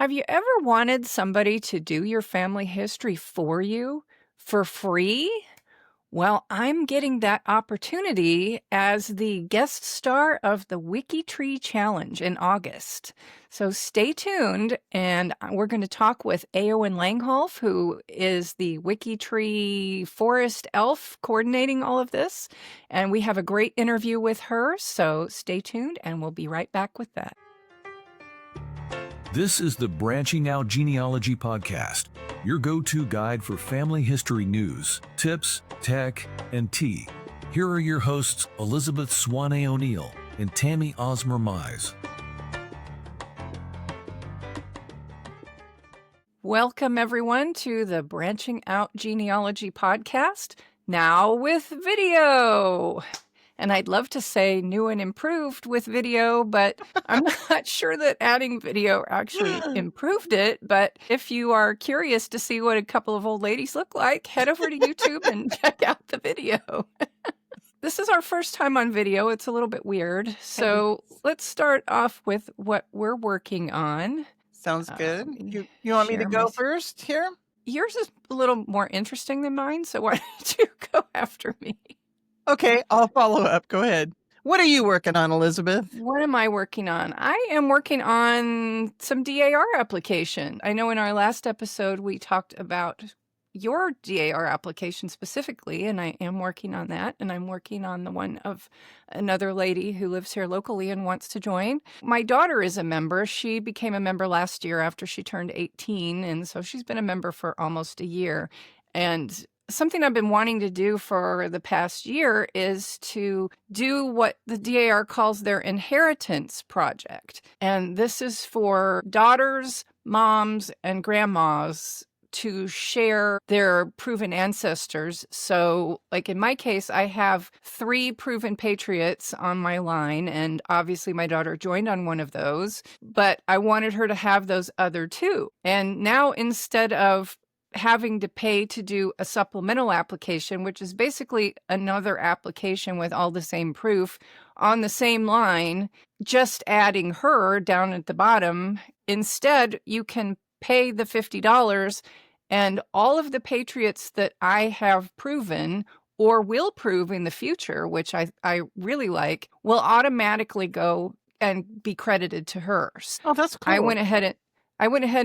Have you ever wanted somebody to do your family history for you for free? Well, I'm getting that opportunity as the guest star of the WikiTree Challenge in August. So stay tuned, and we're going to talk with Eowyn Langholf, who is the WikiTree forest elf coordinating all of this. And we have a great interview with her, so stay tuned, and we'll be right back with that. This is the Branching Out Genealogy Podcast, your go-to guide for family history news, tips, tech, and tea. Here are your hosts, Elizabeth Swanee O'Neill and Tami Osmer Mize. Welcome, everyone, to the Branching Out Genealogy Podcast, now with video. And I'd love to say new and improved with video, but I'm not sure that adding video actually improved it. But if you are curious to see what a couple of old ladies look like, head over to YouTube and check out the video. This is our first time on video. It's a little bit weird. So let's start off with what we're working on. Sounds good. You want me to go first here? Yours is a little more interesting than mine, so why don't you go after me? Okay, I'll follow up. Go ahead. What are you working on, Elizabeth? What am I working on? I am working on some DAR application. I know in our last episode we talked about your DAR application specifically, and I am working on that. And I'm working on the one of another lady who lives here locally and wants to join. My daughter is a member. She became a member last year after she turned 18, and so she's been a member for almost a year. And something I've been wanting to do for the past year is to do what the DAR calls their inheritance project. And this is for daughters, moms, and grandmas to share their proven ancestors. So, like in my case, I have 3 proven patriots on my line, and obviously my daughter joined on one of those, but I wanted her to have those other 2. And now instead of having to pay to do a supplemental application, which is basically another application with all the same proof on the same line, just adding her down at the bottom. Instead, you can pay the $50 and all of the patriots that I have proven or will prove in the future, which I really like, will automatically go and be credited to hers. Oh, that's cool. I went ahead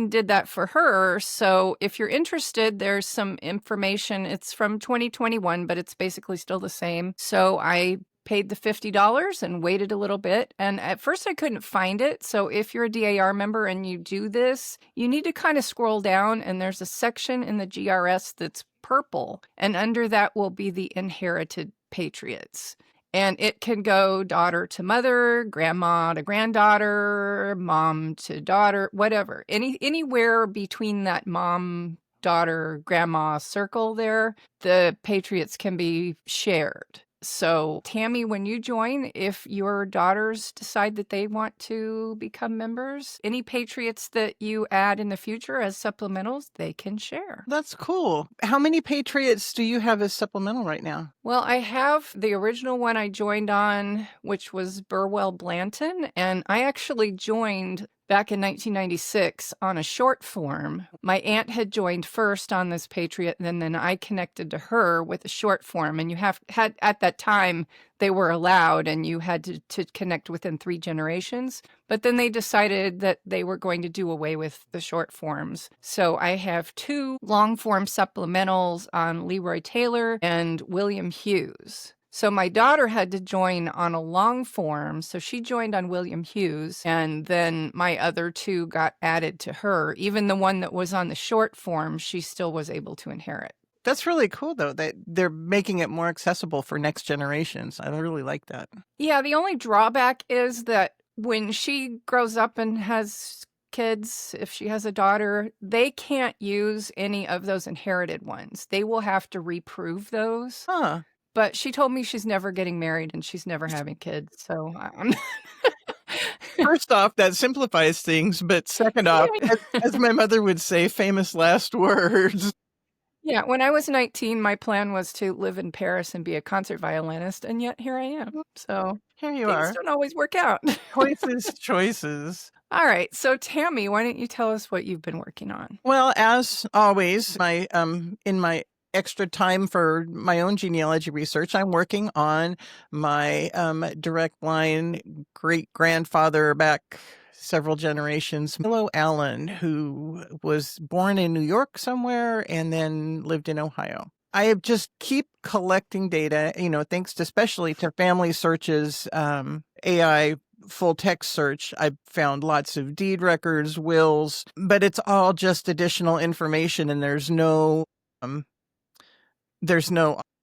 and did that for her. So if you're interested, there's some information. It's from 2021, but it's basically still the same. So I paid the $50 and waited a little bit. And at first I couldn't find it. So if you're a DAR member and you do this, you need to kind of scroll down, and there's a section in the GRS that's purple. And under that will be the inherited patriots. And it can go daughter to mother, grandma to granddaughter, mom to daughter, whatever. Anywhere between that mom, daughter, grandma circle there, the patriots can be shared. So, Tami, when you join, if your daughters decide that they want to become members, any patriots that you add in the future as supplementals, they can share. That's cool. How many patriots do you have as supplemental right now? Well, I have the original one I joined on, which was Burwell Blanton, and I actually joined back in 1996 on a short form. My aunt had joined first on this patriot, and then I connected to her with a short form. And you had at that time, they were allowed, and you had to connect within 3 generations. But then they decided that they were going to do away with the short forms. So I have 2 long form supplementals on Leroy Taylor and William Hughes. So my daughter had to join on a long form, so she joined on William Hughes, and then my other 2 got added to her. Even the one that was on the short form, she still was able to inherit. That's really cool, though, that they're making it more accessible for next generations. I really like that. Yeah, the only drawback is that when she grows up and has kids, if she has a daughter, they can't use any of those inherited ones. They will have to reprove those. Huh. But she told me she's never getting married and she's never having kids. So I'm First off, that simplifies things. But second off, as my mother would say, famous last words. Yeah, when I was 19, my plan was to live in Paris and be a concert violinist, and yet here I am. So Here you Things are. don't always work out. Choices. All right. So, Tami, why don't you tell us what you've been working on? Well, as always, in my extra time for my own genealogy research, I'm working on my direct line great grandfather back several generations, Milo Allen, who was born in New York somewhere and then lived in Ohio. I just keep collecting data, thanks to especially to family searches, AI full text search. I've found lots of deed records, wills, but it's all just additional information, and there's no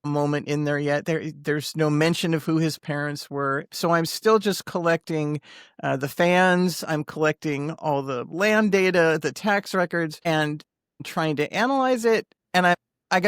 moment in there yet. There's no mention of who his parents were. So I'm still just collecting the fans. I'm collecting all the land data, the tax records, and trying to analyze it. And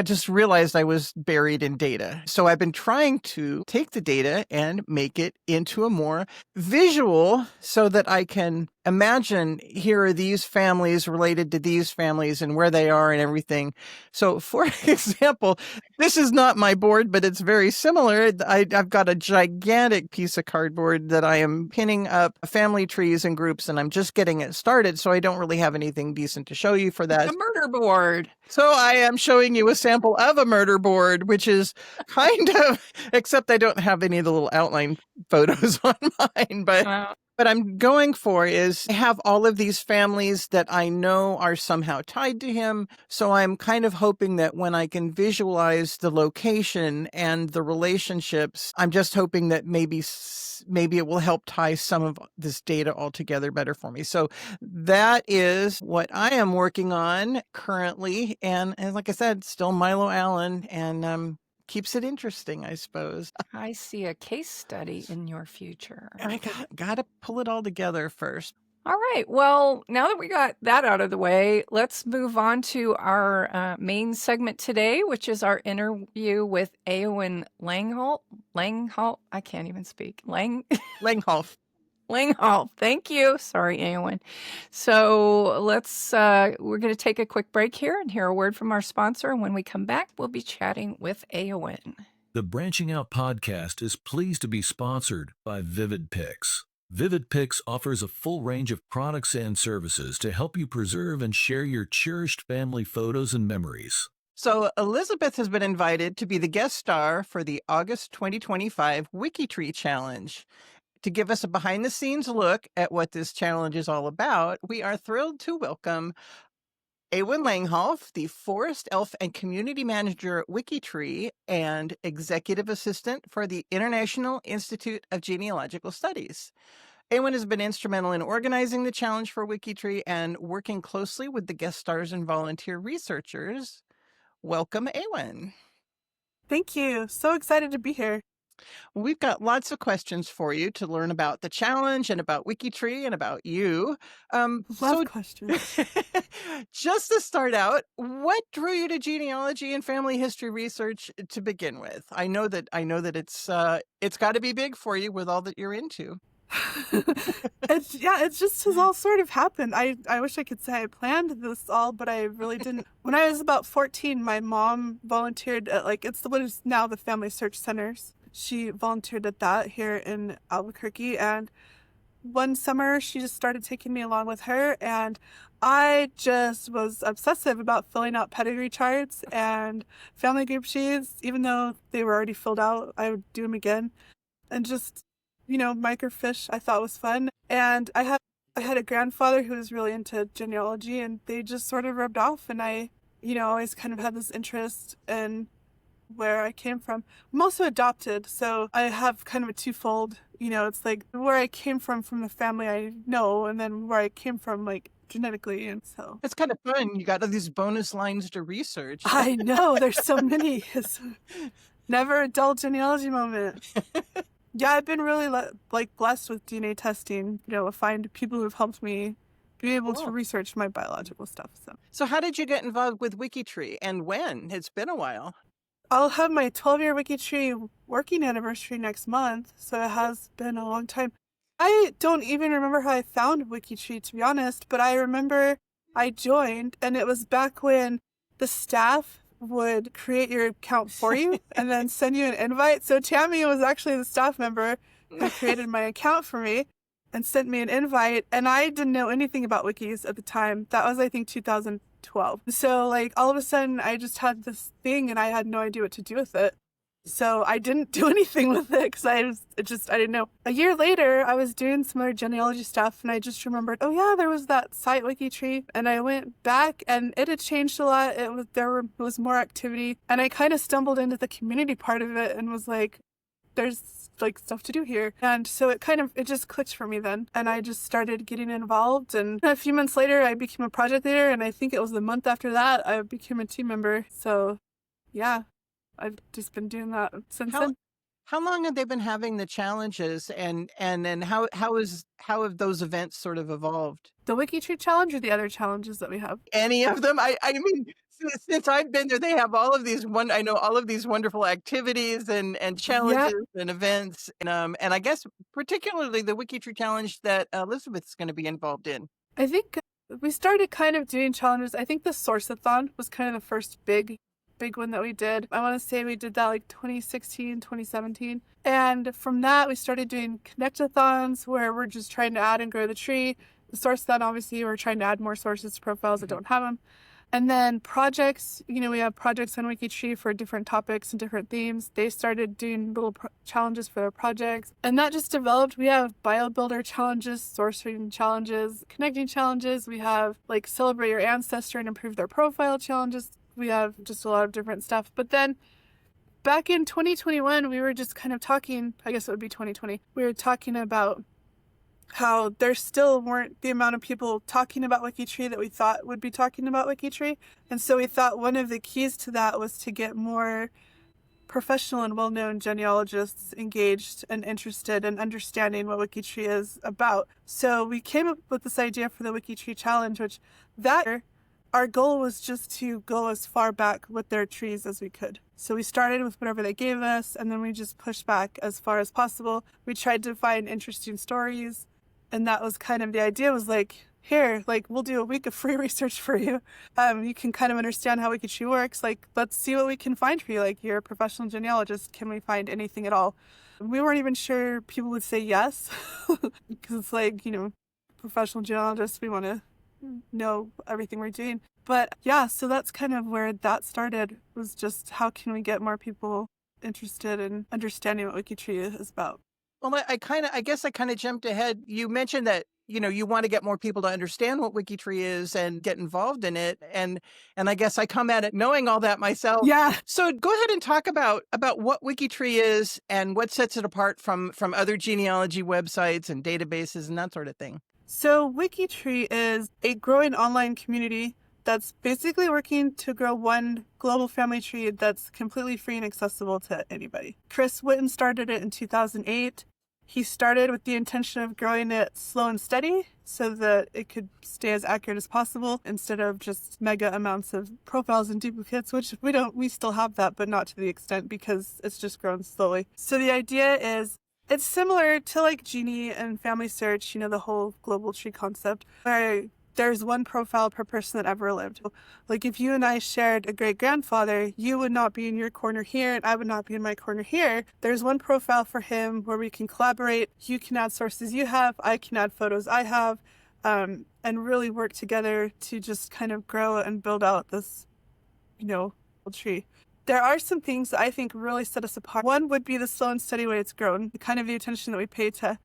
just realized I was buried in data. So I've been trying to take the data and make it into a more visual so that I can imagine here are these families related to these families and where they are and everything. So for example, this is not my board, but it's very similar. I've got a gigantic piece of cardboard that I am pinning up family trees and groups, and I'm just getting it started. So I don't really have anything decent to show you for that. A murder board. So I am showing you a sample of a murder board, which is kind of, except I don't have any of the little outline photos on mine, but what I'm going for is have all of these families that I know are somehow tied to him. So I'm kind of hoping that when I can visualize the location and the relationships, I'm just hoping that maybe it will help tie some of this data all together better for me. So that is what I am working on currently. And like I said, still Milo Allen, and keeps it interesting, I suppose. I see a case study in your future. I got to pull it all together first. All right. Well, now that we got that out of the way, let's move on to our main segment today, which is our interview with Eowyn Langholf. I can't even speak. Langholf. Langholf. Thank you. Sorry, Eowyn. So we're going to take a quick break here and hear a word from our sponsor. And when we come back, we'll be chatting with Eowyn. The Branching Out podcast is pleased to be sponsored by Vivid Pics. Vivid Pics offers a full range of products and services to help you preserve and share your cherished family photos and memories. So Elizabeth has been invited to be the guest star for the August 2025 WikiTree Challenge. To give us a behind-the-scenes look at what this challenge is all about, we are thrilled to welcome Eowyn Langholf, the Forest Elf and Community Manager at WikiTree and Executive Assistant for the International Institute of Genealogical Studies. Eowyn has been instrumental in organizing the challenge for WikiTree and working closely with the guest stars and volunteer researchers. Welcome, Eowyn. Thank you. So excited to be here. We've got lots of questions for you to learn about the challenge and about WikiTree and about you. Questions. Just to start out, what drew you to genealogy and family history research to begin with? I know that it's got to be big for you with all that you're into. It just has all sort of happened. I wish I could say I planned this all, but I really didn't. When I was about 14, my mom volunteered at what is now the Family Search Centers. She volunteered at that here in Albuquerque, and one summer she just started taking me along with her, and I just was obsessive about filling out pedigree charts and family group sheets. Even though they were already filled out, I would do them again, and just microfiche I thought was fun. And I had a grandfather who was really into genealogy, and they just sort of rubbed off, and I always kind of had this interest in where I came from. I'm also adopted, so I have kind of a twofold, it's like where I came from the family I know, and then where I came from, like, genetically, and so. It's kind of fun. You got all these bonus lines to research. I know, there's so many. It's never a dull genealogy moment. Yeah, I've been really blessed with DNA testing, find people who've helped me be able to research my biological stuff. So how did you get involved with WikiTree, and when? It's been a while. I'll have my 12-year WikiTree working anniversary next month, so it has been a long time. I don't even remember how I found WikiTree, to be honest, but I remember I joined, and it was back when the staff would create your account for you and then send you an invite. So Tami was actually the staff member who created my account for me and sent me an invite. And I didn't know anything about wikis at the time. That was, I think, 2012. So like all of a sudden I just had this thing and I had no idea what to do with it. So I didn't do anything with it because I didn't know. A year later, I was doing some other genealogy stuff and I just remembered, oh yeah, there was that site WikiTree. And I went back and it had changed a lot. There was more activity. And I kind of stumbled into the community part of it and was like, there's like stuff to do here. And so it just clicked for me then. And I just started getting involved. And a few months later, I became a project leader. And I think it was the month after that, I became a team member. So yeah. I've just been doing that since then. How long have they been having the challenges, and how have those events sort of evolved? The WikiTree challenge or the other challenges that we have? Any of them? I mean, since I've been there, they have all of these I know all of these wonderful activities and challenges and events, and I guess particularly the WikiTree challenge that Elizabeth's going to be involved in. I think we started kind of doing challenges. I think the Source-a-thon was kind of the first big one that we did. I want to say we did that like 2016, 2017. And from that, we started doing connect-a-thons where we're just trying to add and grow the tree. The Source-a-thon, obviously, we're trying to add more sources to profiles that don't have them. And then projects, we have projects on WikiTree for different topics and different themes. They started doing little challenges for their projects. And that just developed. We have bio builder challenges, source reading challenges, connecting challenges. We have like celebrate your ancestor and improve their profile challenges. We have just a lot of different stuff. But then back in 2021, we were just kind of talking, I guess it would be 2020. We were talking about how there still weren't the amount of people talking about WikiTree that we thought would be talking about WikiTree. And so we thought one of the keys to that was to get more professional and well-known genealogists engaged and interested in understanding what WikiTree is about. So we came up with this idea for the WikiTree challenge, which our goal was just to go as far back with their trees as we could. So we started with whatever they gave us, and then we just pushed back as far as possible. We tried to find interesting stories, and that was kind of the idea, was like, here, like, we'll do a week of free research for you. You can kind of understand how WikiTree works. Like, let's see what we can find for you. Like, you're a professional genealogist. Can we find anything at all? We weren't even sure people would say yes, because it's like, professional genealogists, we want to know everything we're doing. But yeah, so that's kind of where that started, was just how can we get more people interested in understanding what WikiTree is about. Well, I guess I kind of jumped ahead. You mentioned that you want to get more people to understand what WikiTree is and get involved in it, and I guess I come at it knowing all that myself. Yeah. So go ahead and talk about what WikiTree is and what sets it apart from other genealogy websites and databases and that sort of thing. So WikiTree is a growing online community that's basically working to grow one global family tree that's completely free and accessible to anybody. Chris Whitten started it in 2008. He started with the intention of growing it slow and steady so that it could stay as accurate as possible instead of just mega amounts of profiles and duplicates, which we still have that, but not to the extent because it's just grown slowly. So the idea is, it's similar to like Genie and Family Search, the whole global tree concept, where there's one profile per person that ever lived. Like if you and I shared a great-grandfather, you would not be in your corner here and I would not be in my corner here. There's one profile for him where we can collaborate. You can add sources you have, I can add photos I have, and really work together to just kind of grow and build out this, tree. There are some things that I think really set us apart. One would be the slow and steady way it's grown, kind of the attention that we pay to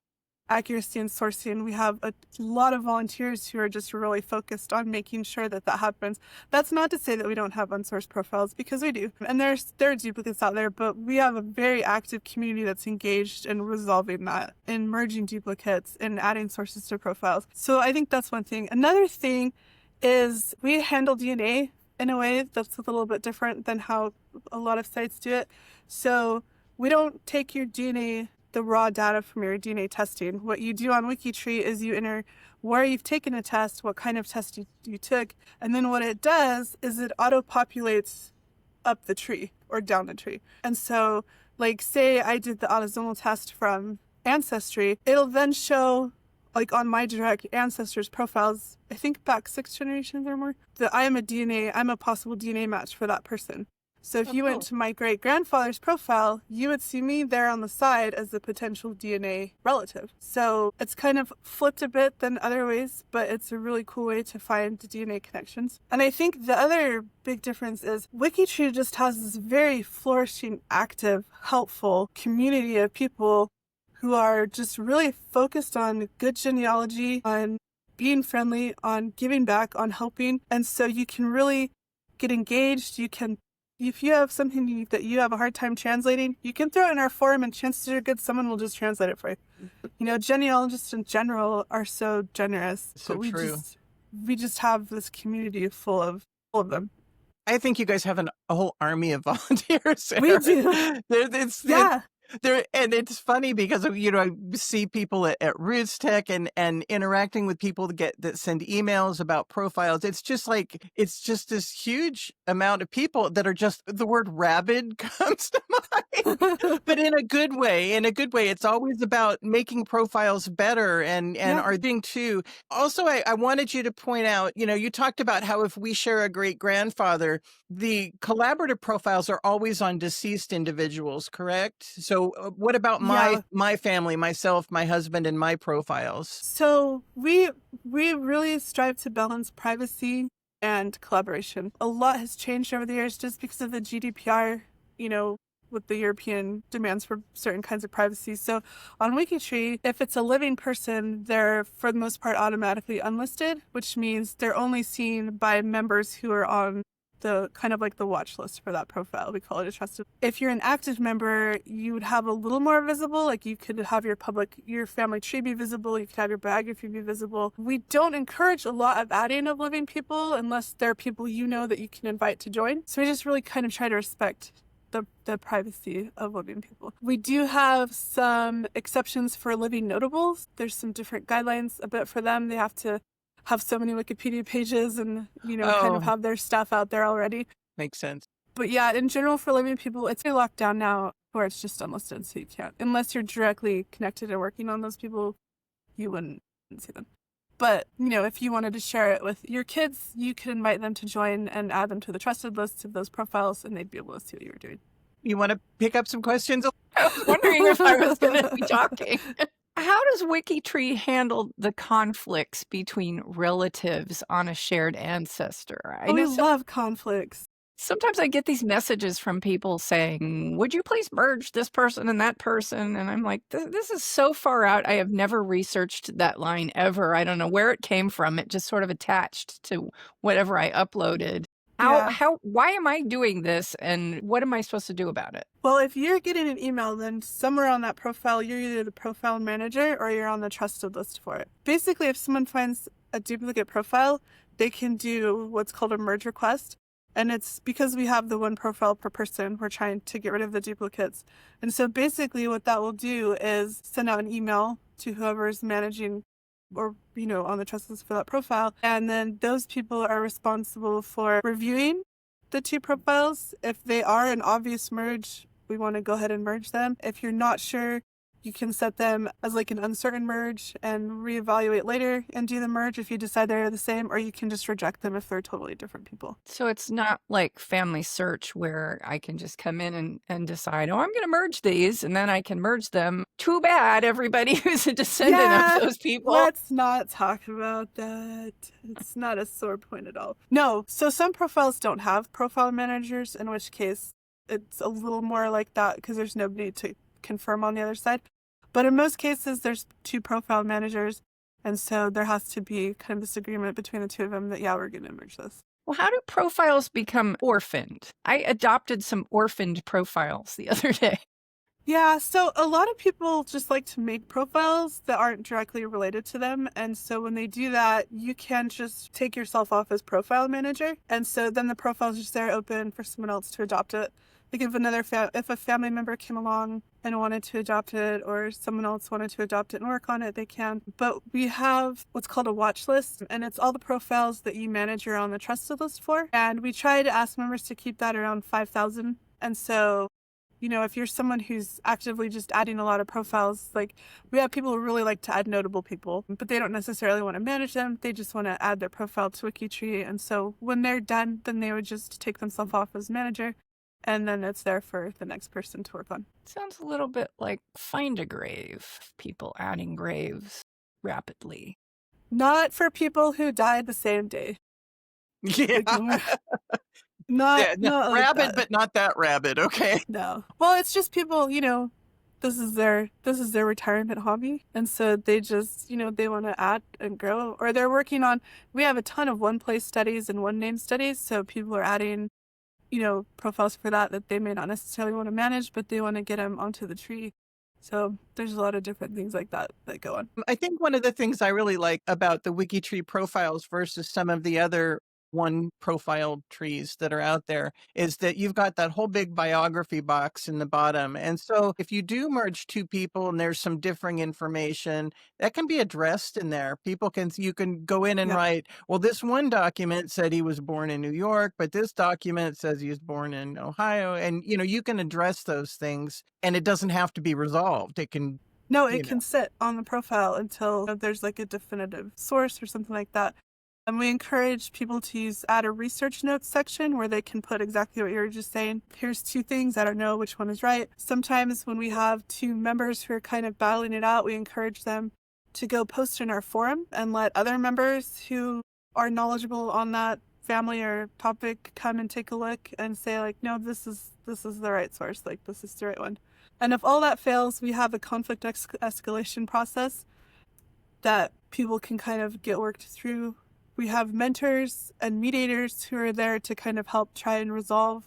accuracy and sourcing. We have a lot of volunteers who are just really focused on making sure that happens. That's not to say that we don't have unsourced profiles, because we do. And there are duplicates out there, but we have a very active community that's engaged in resolving that, in merging duplicates and adding sources to profiles. So I think that's one thing. Another thing is we handle DNA in a way that's a little bit different than how a lot of sites do it. So we don't take your DNA, the raw data from your DNA testing. What you do on WikiTree is you enter where you've taken a test, what kind of test you took, and then what it does is it auto-populates up the tree or down the tree. And so, like, say I did the autosomal test from Ancestry, it'll then show, like on my direct ancestors profiles, I think back 6 generations or more, that I'm a possible DNA match for that person. So if Oh, you cool. went to my great-grandfather's profile, you would see me there on the side as a potential DNA relative. So it's kind of flipped a bit than other ways, but it's a really cool way to find DNA connections. And I think the other big difference is WikiTree just has this very flourishing, active, helpful community of people who are just really focused on good genealogy, on being friendly, on giving back, on helping. And so you can really get engaged. You can, if you have something that you have a hard time translating, you can throw it in our forum and chances are good someone will just translate it for you. You know, genealogists in general are so generous. So but true. We just have this community full of them. I think you guys have a whole army of volunteers. We do. Yeah. And it's funny because, you know, I see people at Roots Tech and interacting with people that send emails about profiles. It's just this huge amount of people that are just, the word rabid comes to mind, but in a good way. It's always about making profiles better and our thing too. Also, I wanted you to point out, you know, you talked about how if we share a great grandfather, the collaborative profiles are always on deceased individuals, correct? So what about my family, myself, my husband, and my profiles? So we really strive to balance privacy and collaboration. A lot has changed over the years just because of the GDPR, you know, with the European demands for certain kinds of privacy. So on WikiTree, if it's a living person, they're for the most part automatically unlisted, which means they're only seen by members who are on the kind of like the watch list for that profile. We call it a trusted. If you're an active member, you would have a little more visible. Like you could have your family tree be visible. You could have your biography be visible. We don't encourage a lot of adding of living people unless they're people you know that you can invite to join. So we just really kind of try to respect the privacy of living people. We do have some exceptions for living notables. There's some different guidelines a bit for them. They have to have so many Wikipedia pages and, you know, kind of have their stuff out there already. Makes sense. But yeah, in general for living people, it's locked down now where it's just unlisted, so you can't. Unless you're directly connected and working on those people, you wouldn't see them. But, you know, if you wanted to share it with your kids, you could invite them to join and add them to the trusted list of those profiles, and they'd be able to see what you were doing. You want to pick up some questions? I was wondering if I was going to be talking. How does WikiTree handle the conflicts between relatives on a shared ancestor? We love conflicts. Sometimes I get these messages from people saying, would you please merge this person and that person? And I'm like, this is so far out. I have never researched that line ever. I don't know where it came from. It just sort of attached to whatever I uploaded. Why am I doing this and what am I supposed to do about it? Well, if you're getting an email, then somewhere on that profile, you're either the profile manager or you're on the trusted list for it. Basically, if someone finds a duplicate profile, they can do what's called a merge request. And it's because we have the one profile per person, we're trying to get rid of the duplicates. And so basically what that will do is send out an email to whoever's managing or, you know, on the trust list for that profile. And then those people are responsible for reviewing the two profiles. If they are an obvious merge, we want to go ahead and merge them. If you're not sure, you can set them as like an uncertain merge and reevaluate later and do the merge if you decide they're the same, or you can just reject them if they're totally different people. So it's not like Family Search where I can just come in and decide, oh, I'm going to merge these, and then I can merge them. Too bad, everybody who's a descendant of those people. Let's not talk about that. It's not a sore point at all. No, so some profiles don't have profile managers, in which case it's a little more like that because there's nobody to confirm on the other side. But in most cases, there's two profile managers, and so there has to be kind of this agreement between the two of them that, yeah, we're going to merge this. Well, how do profiles become orphaned? I adopted some orphaned profiles the other day. Yeah, so a lot of people just like to make profiles that aren't directly related to them, and so when they do that, you can just take yourself off as profile manager, and so then the profile's just there open for someone else to adopt it. Like if a family member came along and wanted to adopt it, or someone else wanted to adopt it and work on it, they can. But we have what's called a watch list, and it's all the profiles that you manage you're on the trusted list for. And we try to ask members to keep that around 5,000. And so, you know, if you're someone who's actively just adding a lot of profiles, like we have people who really like to add notable people, but they don't necessarily want to manage them. They just want to add their profile to WikiTree. And so when they're done, then they would just take themselves off as manager. and then it's there for the next person to work on. Sounds a little bit like Find a Grave, people adding graves rapidly. Not for people who died the same day. Yeah. Not, Yeah, no, not like rabid, that. but not that rabid. Okay. No. Well, it's just people, this is their retirement hobby, and so they just, they want to add and grow, or they're working on. We have a ton of one place studies and one name studies, so people are adding, profiles for that they may not necessarily want to manage, but they want to get them onto the tree. So there's a lot of different things like that go on. I think one of the things I really like about the WikiTree profiles versus some of the other one profile trees that are out there is that you've got that whole big biography box in the bottom. And so if you do merge two people and there's some differing information, that can be addressed in there. You can go in and write, well, this one document said he was born in New York, but this document says he was born in Ohio. And, you can address those things and it doesn't have to be resolved. It can. No, it can sit on the profile until there's like a definitive source or something like that. And we encourage people to add a research notes section where they can put exactly what you were just saying. Here's two things, I don't know which one is right. Sometimes when we have two members who are kind of battling it out, we encourage them to go post in our forum and let other members who are knowledgeable on that family or topic come and take a look and say like, no, this is the right source, like this is the right one. And if all that fails, we have a conflict escalation process that people can kind of get worked through. We have mentors and mediators who are there to kind of help try and resolve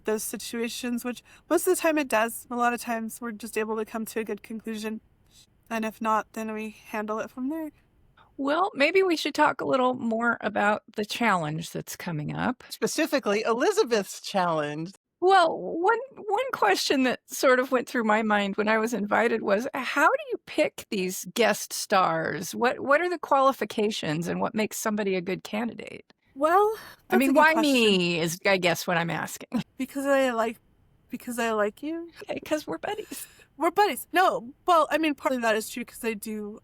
those situations, which most of the time it does. A lot of times we're just able to come to a good conclusion. And if not, then we handle it from there. Well, maybe we should talk a little more about the challenge that's coming up. Specifically, Elizabeth's challenge. Well, one question that sort of went through my mind when I was invited was, how do you pick these guest stars? What are the qualifications and what makes somebody a good candidate? Well, I mean, why me is, I guess, what I'm asking. Because I like you. Because we're buddies. We're buddies. No, well, I mean, partly that is true because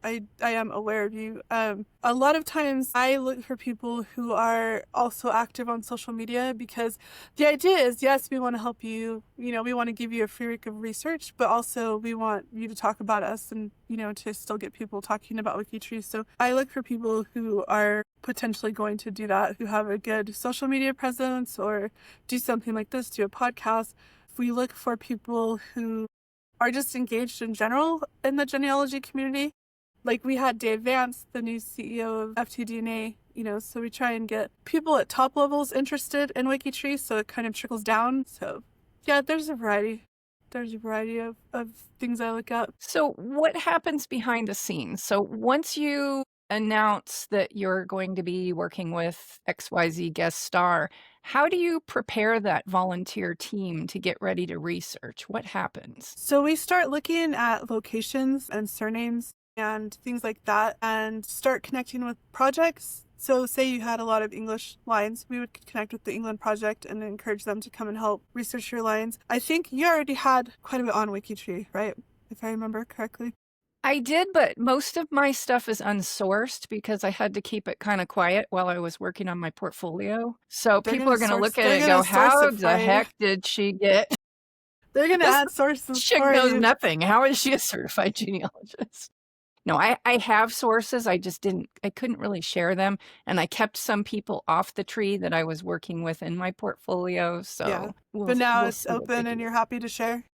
I am aware of you. A lot of times I look for people who are also active on social media because the idea is, yes, we want to help you. We want to give you a free week of research, but also we want you to talk about us and, to still get people talking about WikiTree. So I look for people who are potentially going to do that, who have a good social media presence or do something like this, do a podcast. We look for people who are just engaged in general in the genealogy community. Like we had Dave Vance, the new CEO of FTDNA, so we try and get people at top levels interested in WikiTree so it kind of trickles down. So yeah, there's a variety. There's a variety of things I look at. So what happens behind the scenes? So once you announce that you're going to be working with XYZ guest star, how do you prepare that volunteer team to get ready to research? What happens? So we start looking at locations and surnames and things like that and start connecting with projects. So say you had a lot of English lines, we would connect with the England project and encourage them to come and help research your lines. I think you already had quite a bit on WikiTree, right? If I remember correctly. I did, but most of my stuff is unsourced because I had to keep it kind of quiet while I was working on my portfolio. So people are going to look at it and go, how the heck did she get? They're going to add sources. She knows nothing. How is she a certified genealogist? No, I have sources. I couldn't really share them. And I kept some people off the tree that I was working with in my portfolio. So, yeah. But now it's open and you're happy to share?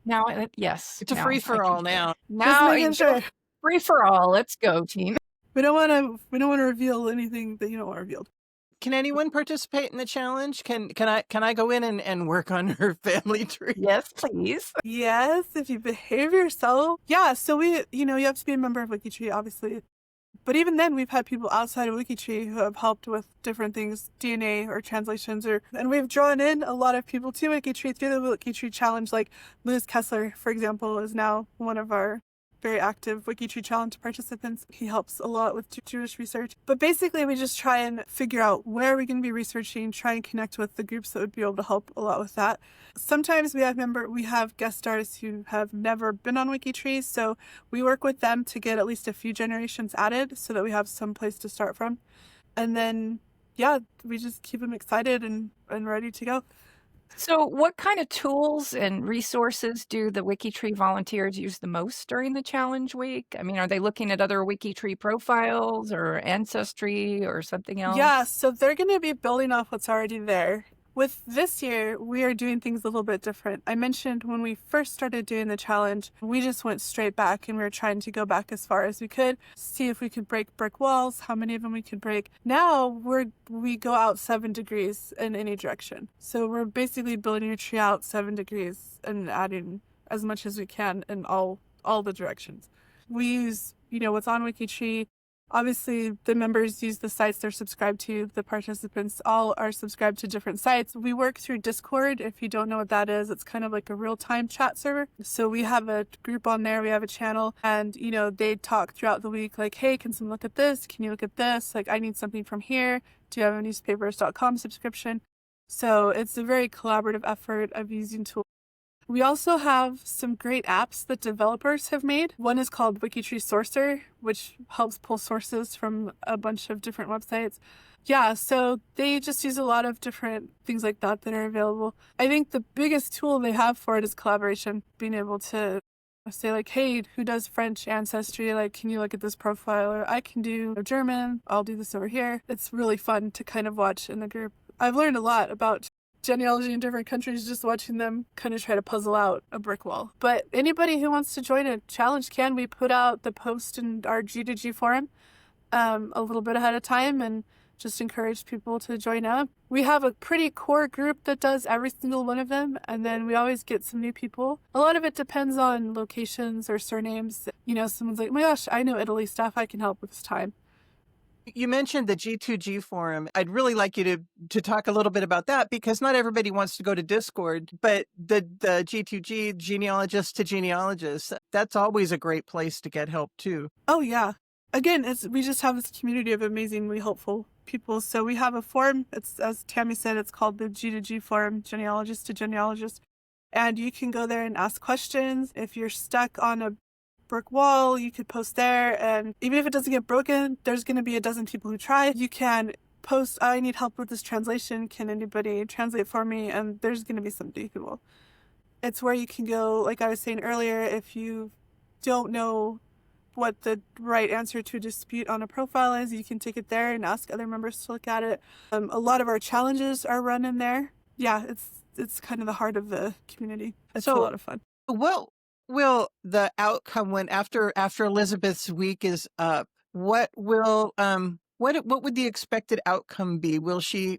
Now, yes. It's a free-for-all now. Now it's free-for-all. Let's go, team. We don't want to reveal anything that you don't want revealed. Can anyone participate in the challenge? Can I go in and work on her family tree? Yes, please. Yes, if you behave yourself. Yeah, so you have to be a member of WikiTree, obviously. But even then, we've had people outside of WikiTree who have helped with different things, DNA or translations, and we've drawn in a lot of people to WikiTree through the WikiTree challenge. Like Liz Kessler, for example, is now one of our very active WikiTree challenge participants. He helps a lot with Jewish research. But basically, we just try and figure out where we can be researching, try and connect with the groups that would be able to help a lot with that. Sometimes we have guest stars who have never been on WikiTree, so we work with them to get at least a few generations added so that we have some place to start from. And then, yeah, we just keep them excited and ready to go. So, what kind of tools and resources do the WikiTree volunteers use the most during the challenge week? I mean, are they looking at other WikiTree profiles or ancestry or something Yeah, else? so they're going to be building off what's already there. With this year, we are doing things a little bit different. I mentioned when we first started doing the challenge, we just went straight back and we were trying to go back as far as we could, see if we could break brick walls, how many of them we could break. Now we go out 7 degrees in any direction. So we're basically building a tree out 7 degrees and adding as much as we can in all the directions. We use, what's on WikiTree. Obviously, the members use the sites they're subscribed to. The participants all are subscribed to different sites. We work through Discord. If you don't know what that is, it's kind of like a real-time chat server. So we have a group on there. We have a channel. And, they talk throughout the week like, hey, can someone look at this? Can you look at this? Like, I need something from here. Do you have a newspapers.com subscription? So it's a very collaborative effort of using tools. We also have some great apps that developers have made. One is called WikiTree Sourcer, which helps pull sources from a bunch of different websites. Yeah, so they just use a lot of different things like that are available. I think the biggest tool they have for it is collaboration, being able to say like, hey, who does French ancestry? Like, can you look at this profile? Or I can do German. I'll do this over here. It's really fun to kind of watch in the group. I've learned a lot about genealogy in different countries, just watching them kind of try to puzzle out a brick wall. But anybody who wants to join a challenge can. We put out the post in our G2G forum a little bit ahead of time and just encourage people to join up. We have a pretty core group that does every single one of them, and then we always get some new people. A lot of it depends on locations or surnames. Someone's like, oh my gosh, I know Italy stuff, I can help with this time. You mentioned the G2G forum. I'd really like you to talk a little bit about that, because not everybody wants to go to Discord, but the G2G, genealogist to genealogist, that's always a great place to get help too. Oh yeah. Again, we just have this community of amazingly helpful people. So we have a forum. It's, as Tami said, it's called the G2G forum, genealogist to genealogist. And you can go there and ask questions. If you're stuck on a brick wall, you could post there, and even if it doesn't get broken, there's going to be a dozen people who try. You can post, I need help with this translation, can anybody translate for me? And there's going to be somebody who will. It's where you can go, like I was saying earlier, if you don't know what the right answer to a dispute on a profile is, you can take it there and ask other members to look at it. A lot of our challenges are run in there. Yeah, it's kind of the heart of the community. It's a lot of fun. Well, will the outcome when after Elizabeth's week is up, what will what would the expected outcome be? Will she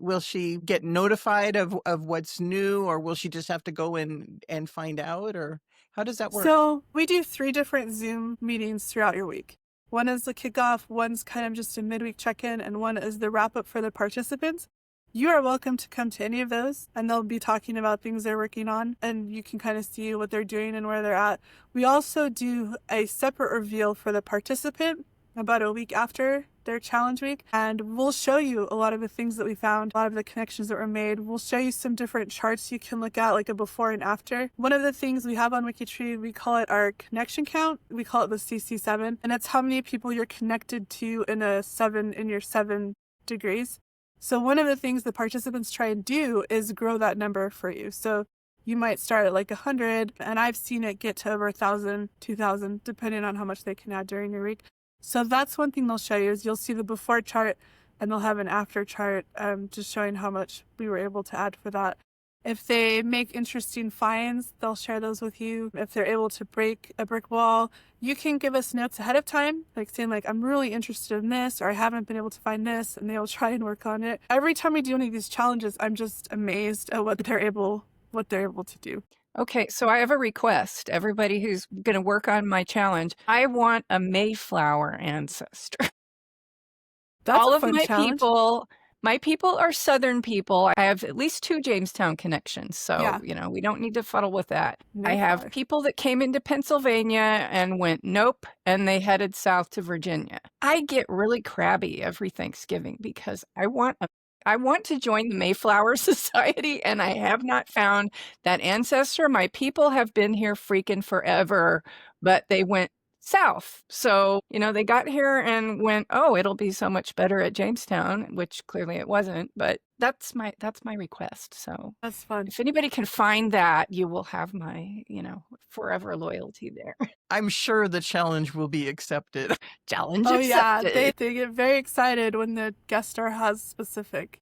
get notified of what's new, or will she just have to go in and find out, or how does that work? So we do 3 different Zoom meetings throughout your week. One is the kickoff, one's kind of just a midweek check-in, and one is the wrap-up for the participants. You are welcome to come to any of those, and they'll be talking about things they're working on, and you can kind of see what they're doing and where they're at. We also do a separate reveal for the participant about a week after their challenge week, and we'll show you a lot of the things that we found, a lot of the connections that were made. We'll show you some different charts you can look at, like a before and after. One of the things we have on WikiTree, we call it our connection count. We call it the CC7, and it's how many people you're connected to in your 7 degrees. So one of the things the participants try and do is grow that number for you. So you might start at like 100, and I've seen it get to over 1,000, 2,000, depending on how much they can add during your week. So that's one thing they'll show you, is you'll see the before chart, and they'll have an after chart, just showing how much we were able to add for that. If they make interesting finds, they'll share those with you. If they're able to break a brick wall, you can give us notes ahead of time, like saying like, I'm really interested in this, or I haven't been able to find this, and they'll try and work on it. Every time we do any of these challenges, I'm just amazed at what they're able to do. Okay, so I have a request. Everybody who's going to work on my challenge, I want a Mayflower ancestor. That's All a of fun challenge. my people are Southern people. I have at least 2 Jamestown connections, so Yeah. we don't need to fuddle with that. I Mayflower. have people that came into Pennsylvania and went nope, and they headed south to Virginia. I get really crabby every Thanksgiving because I want to join the Mayflower Society, and I have not found that ancestor. My people have been here freaking forever, but they went south. So, they got here and went, oh, it'll be so much better at Jamestown, which clearly it wasn't. But that's my request. So That's fun. if anybody can find that, you will have my, forever loyalty there. I'm sure the challenge will be accepted. Challenge Oh yeah, accepted. they get very excited when the guest star has specific.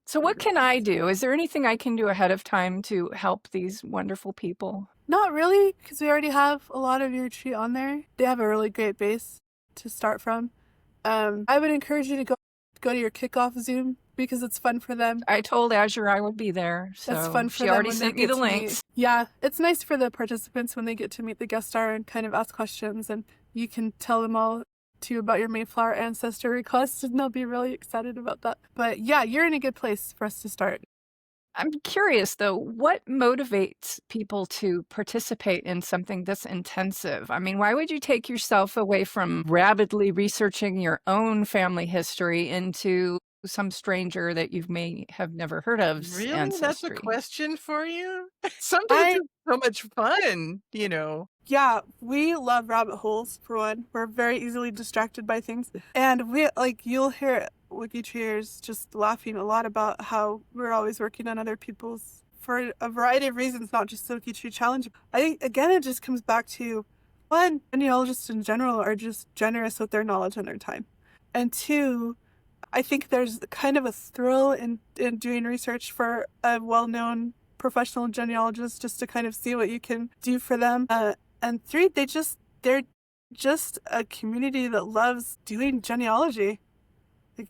So what can I do? Is there anything I can do ahead of time to help these wonderful people? Not really, because we already have a lot of your tree on there. They have a really great base to start from. I would encourage you to go to your kickoff Zoom because it's fun for them. I told Azure I would be there, so It's fun for she them already when sent they me get the to meet- links. Yeah, it's nice for the participants when they get to meet the guest star and kind of ask questions, and you can tell them all too about your Mayflower ancestor request, and they'll be really excited about that. But yeah, you're in a good place for us to start. I'm curious, though, what motivates people to participate in something this intensive? I mean, why would you take yourself away from rapidly researching your own family history into some stranger that you may have never heard of's Really? ancestry? That's a question for you? Sometimes it's so much fun, Yeah, we love rabbit holes, for one. We're very easily distracted by things. And you'll hear WikiTreeers just laughing a lot about how we're always working on other people's, for a variety of reasons, not just the WikiTree challenge. I think, again, it just comes back to, one, genealogists in general are just generous with their knowledge and their time. And two, I think there's kind of a thrill in doing research for a well-known professional genealogist, just to kind of see what you can do for them. And three, they're just a community that loves doing genealogy.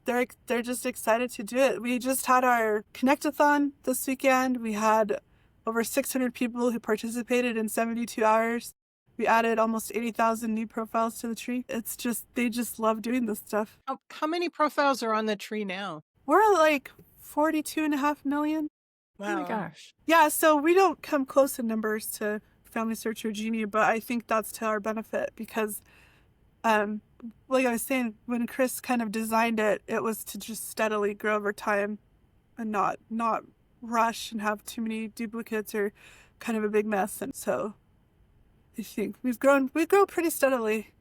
Like they're just excited to do it. We just had our Connect-a-thon this weekend. We had over 600 people who participated in 72 hours. We added almost 80,000 new profiles to the tree. They just love doing this stuff. How many profiles are on the tree now? We're like 42.5 million. Oh my gosh. Yeah, so we don't come close in numbers to Family Search or Genie, but I think that's to our benefit because, like I was saying, when Chris kind of designed it, it was to just steadily grow over time and not rush and have too many duplicates or kind of a big mess. And so I think we grow pretty steadily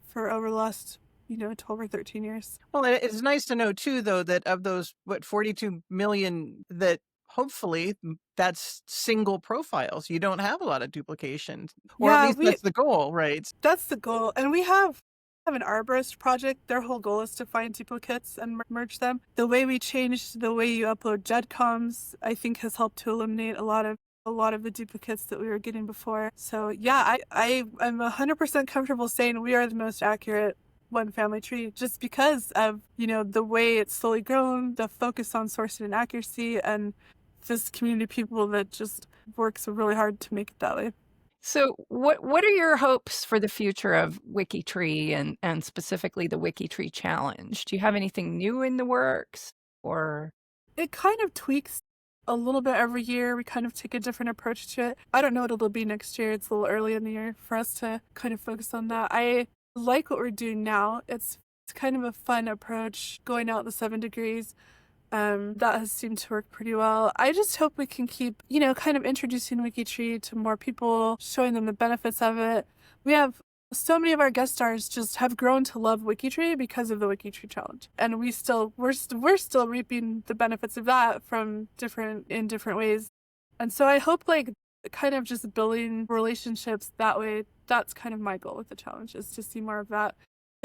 for over the last 12 or 13 years. Well, it's nice to know too, though, that of those 42 million, that hopefully that's single profiles. You don't have a lot of duplications, or at least that's the goal, right? That's the goal, and we have an arborist project. Their whole goal is to find duplicates and merge them. The way we changed the way you upload GEDCOMs, I think, has helped to eliminate a lot of the duplicates that we were getting before. So yeah, I'm 100% comfortable saying we are the most accurate one family tree, just because of the way it's slowly grown, the focus on sourcing and accuracy, and this community of people that just works really hard to make it that way. So what are your hopes for the future of WikiTree and specifically the WikiTree Challenge? Do you have anything new in the works, or? It kind of tweaks a little bit every year. We kind of take a different approach to it. I don't know what it'll be next year. It's a little early in the year for us to kind of focus on that. I like what we're doing now. It's kind of a fun approach, going out the 7 degrees. That has seemed to work pretty well. I just hope we can keep, kind of introducing WikiTree to more people, showing them the benefits of it. We have so many of our guest stars just have grown to love WikiTree because of the WikiTree Challenge, and we're still reaping the benefits of that in different ways. And so I hope kind of just building relationships that way. That's kind of my goal with the challenge, is to see more of that.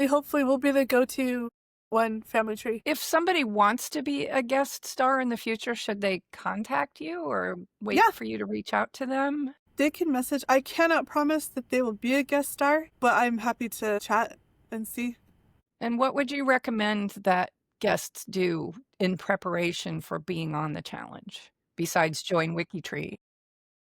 Hopefully we'll be the go-to one family tree. If somebody wants to be a guest star in the future, should they contact you or wait for you to reach out to them? They can message. I cannot promise that they will be a guest star, but I'm happy to chat and see. And what would you recommend that guests do in preparation for being on the challenge, besides join WikiTree?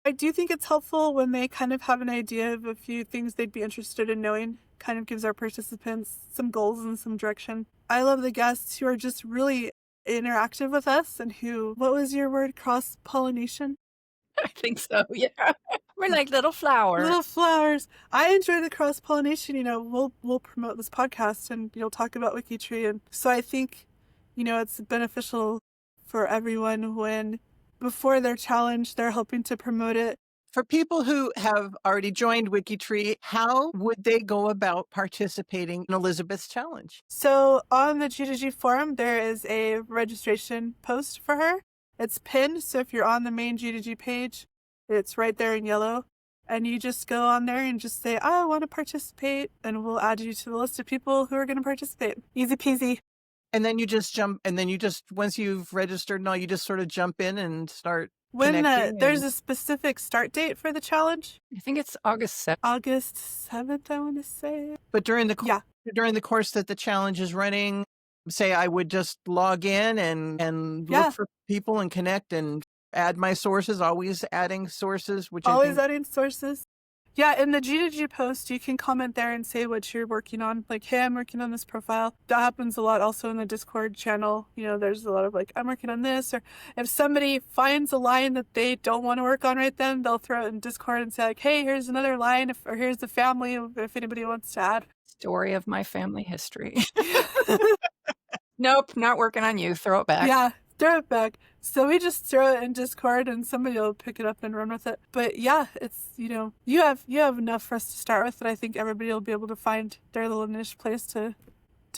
I do think it's helpful when they kind of have an idea of a few things they'd be interested in knowing. Kind of gives our participants some goals and some direction. I love the guests who are just really interactive with us and who, what was your word, cross-pollination? I think so, yeah. We're like little flowers. Little flowers. I enjoy the cross-pollination. We'll promote this podcast and you'll talk about WikiTree. And so I think, it's beneficial for everyone when before their challenge, they're helping to promote it. For people who have already joined WikiTree, how would they go about participating in Elizabeth's challenge? So on the G2G forum, there is a registration post for her. It's pinned, so if you're on the main G2G page, it's right there in yellow. And you just go on there and just say, I want to participate, and we'll add you to the list of people who are going to participate. Easy peasy. And then you just once you've registered and all, you just sort of jump in and start When connecting. there's a specific start date for the challenge, I think it's August 7th. August 7th, I want to say. But during the course that the challenge is running, say I would just log in and look for people and connect and add my sources, always adding sources, adding sources. Yeah, in the G2G post, you can comment there and say what you're working on. Like, hey, I'm working on this profile. That happens a lot also in the Discord channel. You know, there's a lot of like, I'm working on this. Or if somebody finds a line that they don't want to work on right then, they'll throw it in Discord and say like, hey, here's another line, or here's the family, if anybody wants to add. Story of my family history. Nope, not working on you. Throw it back. Yeah, throw it back. So we just throw it in Discord and somebody will pick it up and run with it. But yeah, it's, you know, you have enough for us to start with that I think everybody will be able to find their little niche place to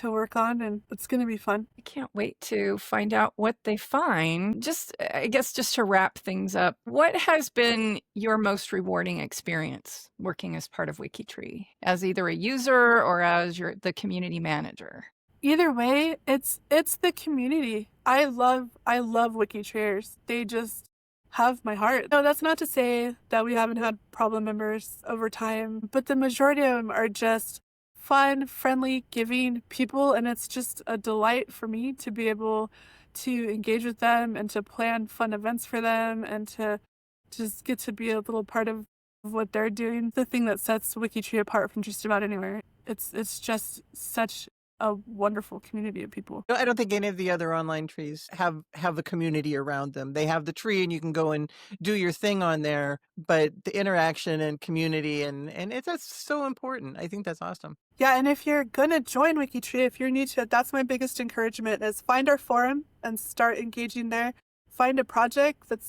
work on, and it's going to be fun. I can't wait to find out what they find. I guess just to wrap things up, what has been your most rewarding experience working as part of WikiTree, as either a user or as the community manager? Either way, it's the community. I love WikiTreeers. They just have my heart. No, that's not to say that we haven't had problem members over time, but the majority of them are just fun, friendly, giving people, and it's just a delight for me to be able to engage with them and to plan fun events for them and to just get to be a little part of what they're doing. The thing that sets WikiTree apart from just about anywhere. It's just such a wonderful community of people. I don't think any of the other online trees have a community around them. They have the tree and you can go and do your thing on there, but the interaction and community that's so important. I think that's awesome. Yeah, and if you're going to join WikiTree, if you're new to it, that's my biggest encouragement is find our forum and start engaging there. Find a project that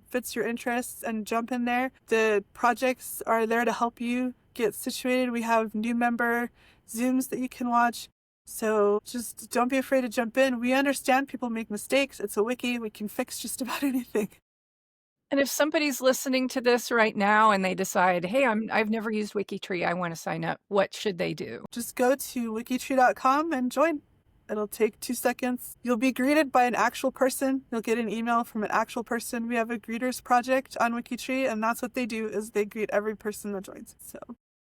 fits your interests and jump in there. The projects are there to help you get situated. We have new member Zooms that you can watch. So just don't be afraid to jump in. We understand people make mistakes. It's a wiki. We can fix just about anything. And if somebody's listening to this right now and they decide, hey, I've never used WikiTree, I want to sign up, what should they do? Just go to wikitree.com and join. It'll take 2 seconds. You'll be greeted by an actual person. You'll get an email from an actual person. We have a greeters project on WikiTree, and that's what they do is they greet every person that joins. So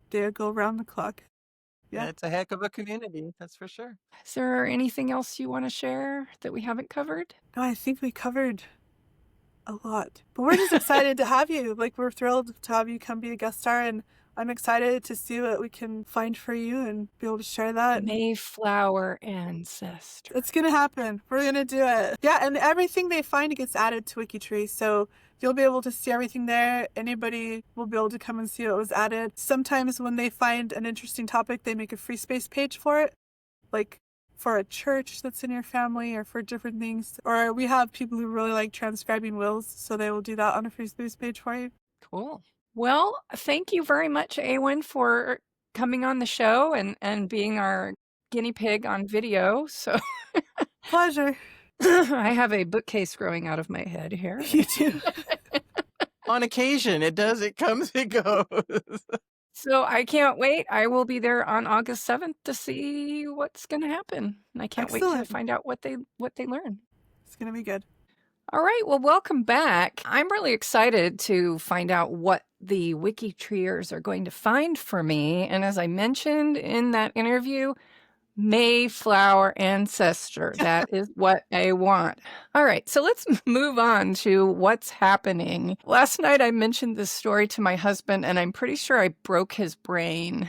they go around the clock. Yeah, it's a heck of a community, that's for sure. Is there anything else you want to share that we haven't covered? No, I think we covered a lot. But we're just excited to have you. Like, we're thrilled to have you come be a guest star, and I'm excited to see what we can find for you and be able to share that. Mayflower ancestor. It's going to happen. We're going to do it. Yeah, and everything they find gets added to WikiTree. So you'll be able to see everything there. Anybody will be able to come and see what was added. Sometimes when they find an interesting topic, they make a free space page for it, like for a church that's in your family or for different things. Or we have people who really like transcribing wills, so they will do that on a free space page for you. Cool. Well, thank you very much, Eowyn, for coming on the show and being our guinea pig on video. So Pleasure. I have a bookcase growing out of my head here. You too. On occasion, it comes, it goes. So I can't wait. I will be there on August 7th to see what's going to happen. And I can't wait to find out what they learn. It's going to be good. All right. Well, welcome back. I'm really excited to find out what the WikiTreeers are going to find for me. And as I mentioned in that interview, Mayflower ancestor. That is what I want. All right, so let's move on to what's happening. Last night I mentioned this story to my husband, and I'm pretty sure I broke his brain.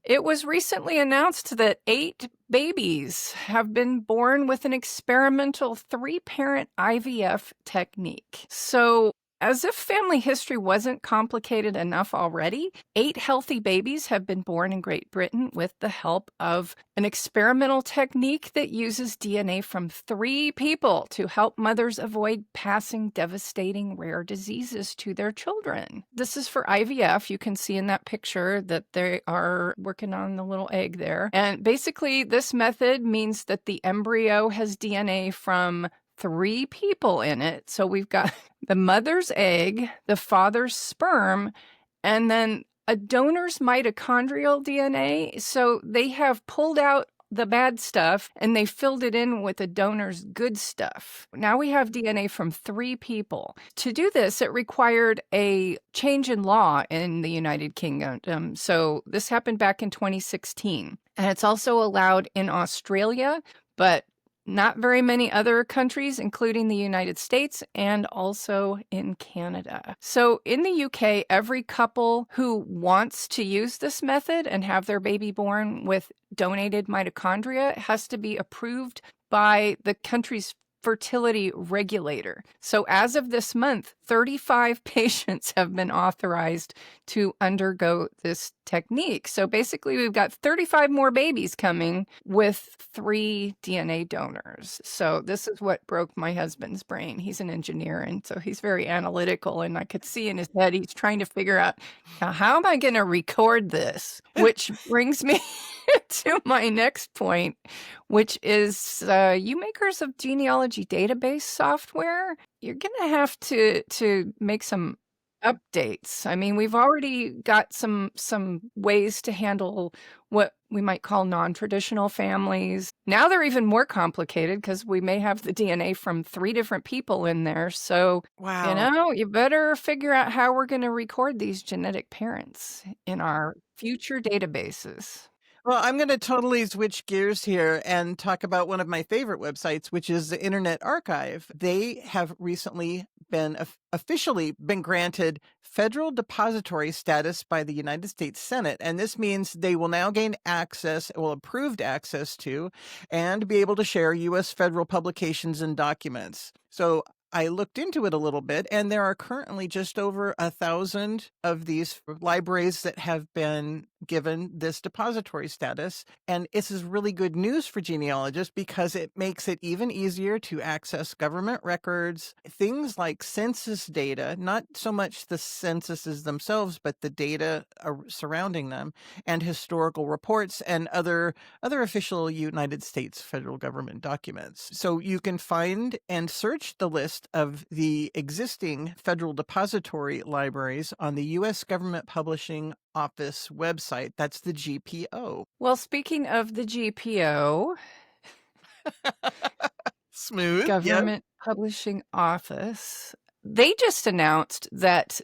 It was recently announced that 8 babies have been born with an experimental 3-parent IVF technique. So As if family history wasn't complicated enough already, 8 healthy babies have been born in Great Britain with the help of an experimental technique that uses DNA from 3 people to help mothers avoid passing devastating rare diseases to their children. This is for IVF. You can see in that picture that they are working on the little egg there. And basically, this method means that the embryo has DNA from 3 people in it. So we've got the mother's egg, the father's sperm, and then a donor's mitochondrial DNA. So they have pulled out the bad stuff and they filled it in with the donor's good stuff. Now we have DNA from 3 people. To do this, it required a change in law in the United Kingdom. So this happened back in 2016. And it's also allowed in Australia, but not very many other countries, including the United States and also in Canada. So in the UK, every couple who wants to use this method and have their baby born with donated mitochondria has to be approved by the country's fertility regulator. So as of this month, 35 patients have been authorized to undergo this technique. So basically, we've got 35 more babies coming with 3 DNA donors. So this is what broke my husband's brain. He's an engineer, and so he's very analytical, and I could see in his head he's trying to figure out, now, how am I going to record this? Which brings me to my next point, which is you makers of genealogy database software, you're going to have to make some updates. I mean, we've already got some ways to handle what we might call non-traditional families. Now they're even more complicated because we may have the DNA from 3 different people in there. So, Wow. you better figure out how we're going to record these genetic parents in our future databases. Well, I'm going to totally switch gears here and talk about one of my favorite websites, which is the Internet Archive. They have recently been officially been granted federal depository status by the United States Senate. And this means they will now gain access, approved access to, and be able to share U.S. federal publications and documents. So I looked into it a little bit, and there are currently just over 1,000 of these libraries that have been given this depository status. And this is really good news for genealogists because it makes it even easier to access government records, things like census data, not so much the censuses themselves, but the data surrounding them, and historical reports and other official United States federal government documents. So you can find and search the list of the existing federal depository libraries on the U.S. Government Publishing Office website. That's the GPO. Well, speaking of the GPO, Smooth. Yep. Government Publishing Office, they just announced that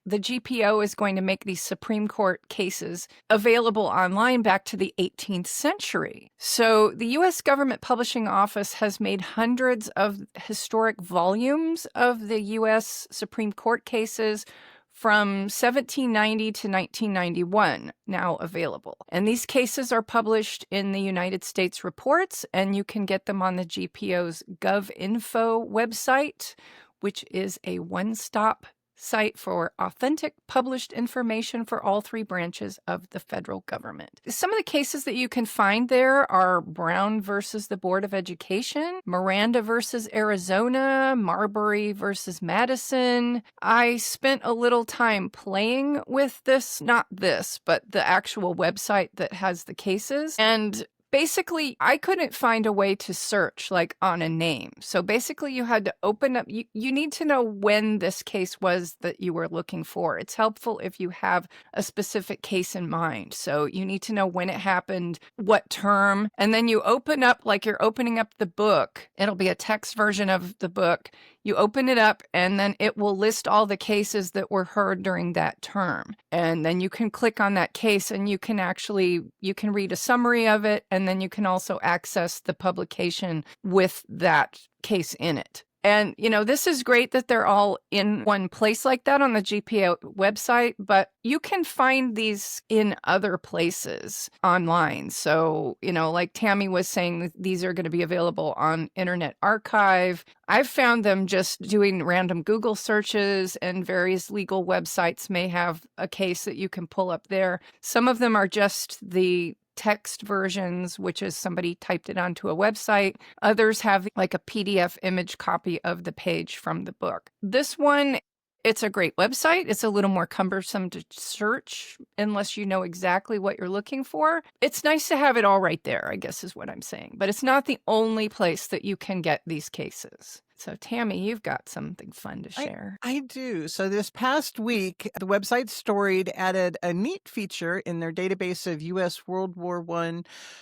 the GPO is going to make these Supreme Court cases available online back to the 18th century. So the U.S. Government Publishing Office has made hundreds of historic volumes of the U.S. Supreme Court cases from 1790 to 1991 now available. And these cases are published in the United States Reports, and you can get them on the GPO's GovInfo website, which is a one-stop site for authentic published information for all 3 branches of the federal government. Some of the cases that you can find there are Brown versus the Board of Education, Miranda versus Arizona, Marbury versus Madison. I spent a little time playing with this, not this, but the actual website that has the cases. And basically, I couldn't find a way to search like on a name. So basically, you had to open up, you need to know when this case was that you were looking for. It's helpful if you have a specific case in mind. So you need to know when it happened, what term, and then you open up, like you're opening up the book. It'll be a text version of the book. You open it up and then it will list all the cases that were heard during that term. And then you can click on that case and you can read a summary of it. And then you can also access the publication with that case in it. And, this is great that they're all in one place like that on the GPA website, but you can find these in other places online. So, like Tami was saying, these are going to be available on Internet Archive. I've found them just doing random Google searches, and various legal websites may have a case that you can pull up there. Some of them are just the text versions, which is somebody typed it onto a website. Others have like a PDF image copy of the page from the book. This one, it's a great website. It's a little more cumbersome to search unless you know exactly what you're looking for. It's nice to have it all right there, I guess is what I'm saying. But it's not the only place that you can get these cases. So, Tami, you've got something fun to share. I do. So this past week, the website Storied added a neat feature in their database of U.S. World War I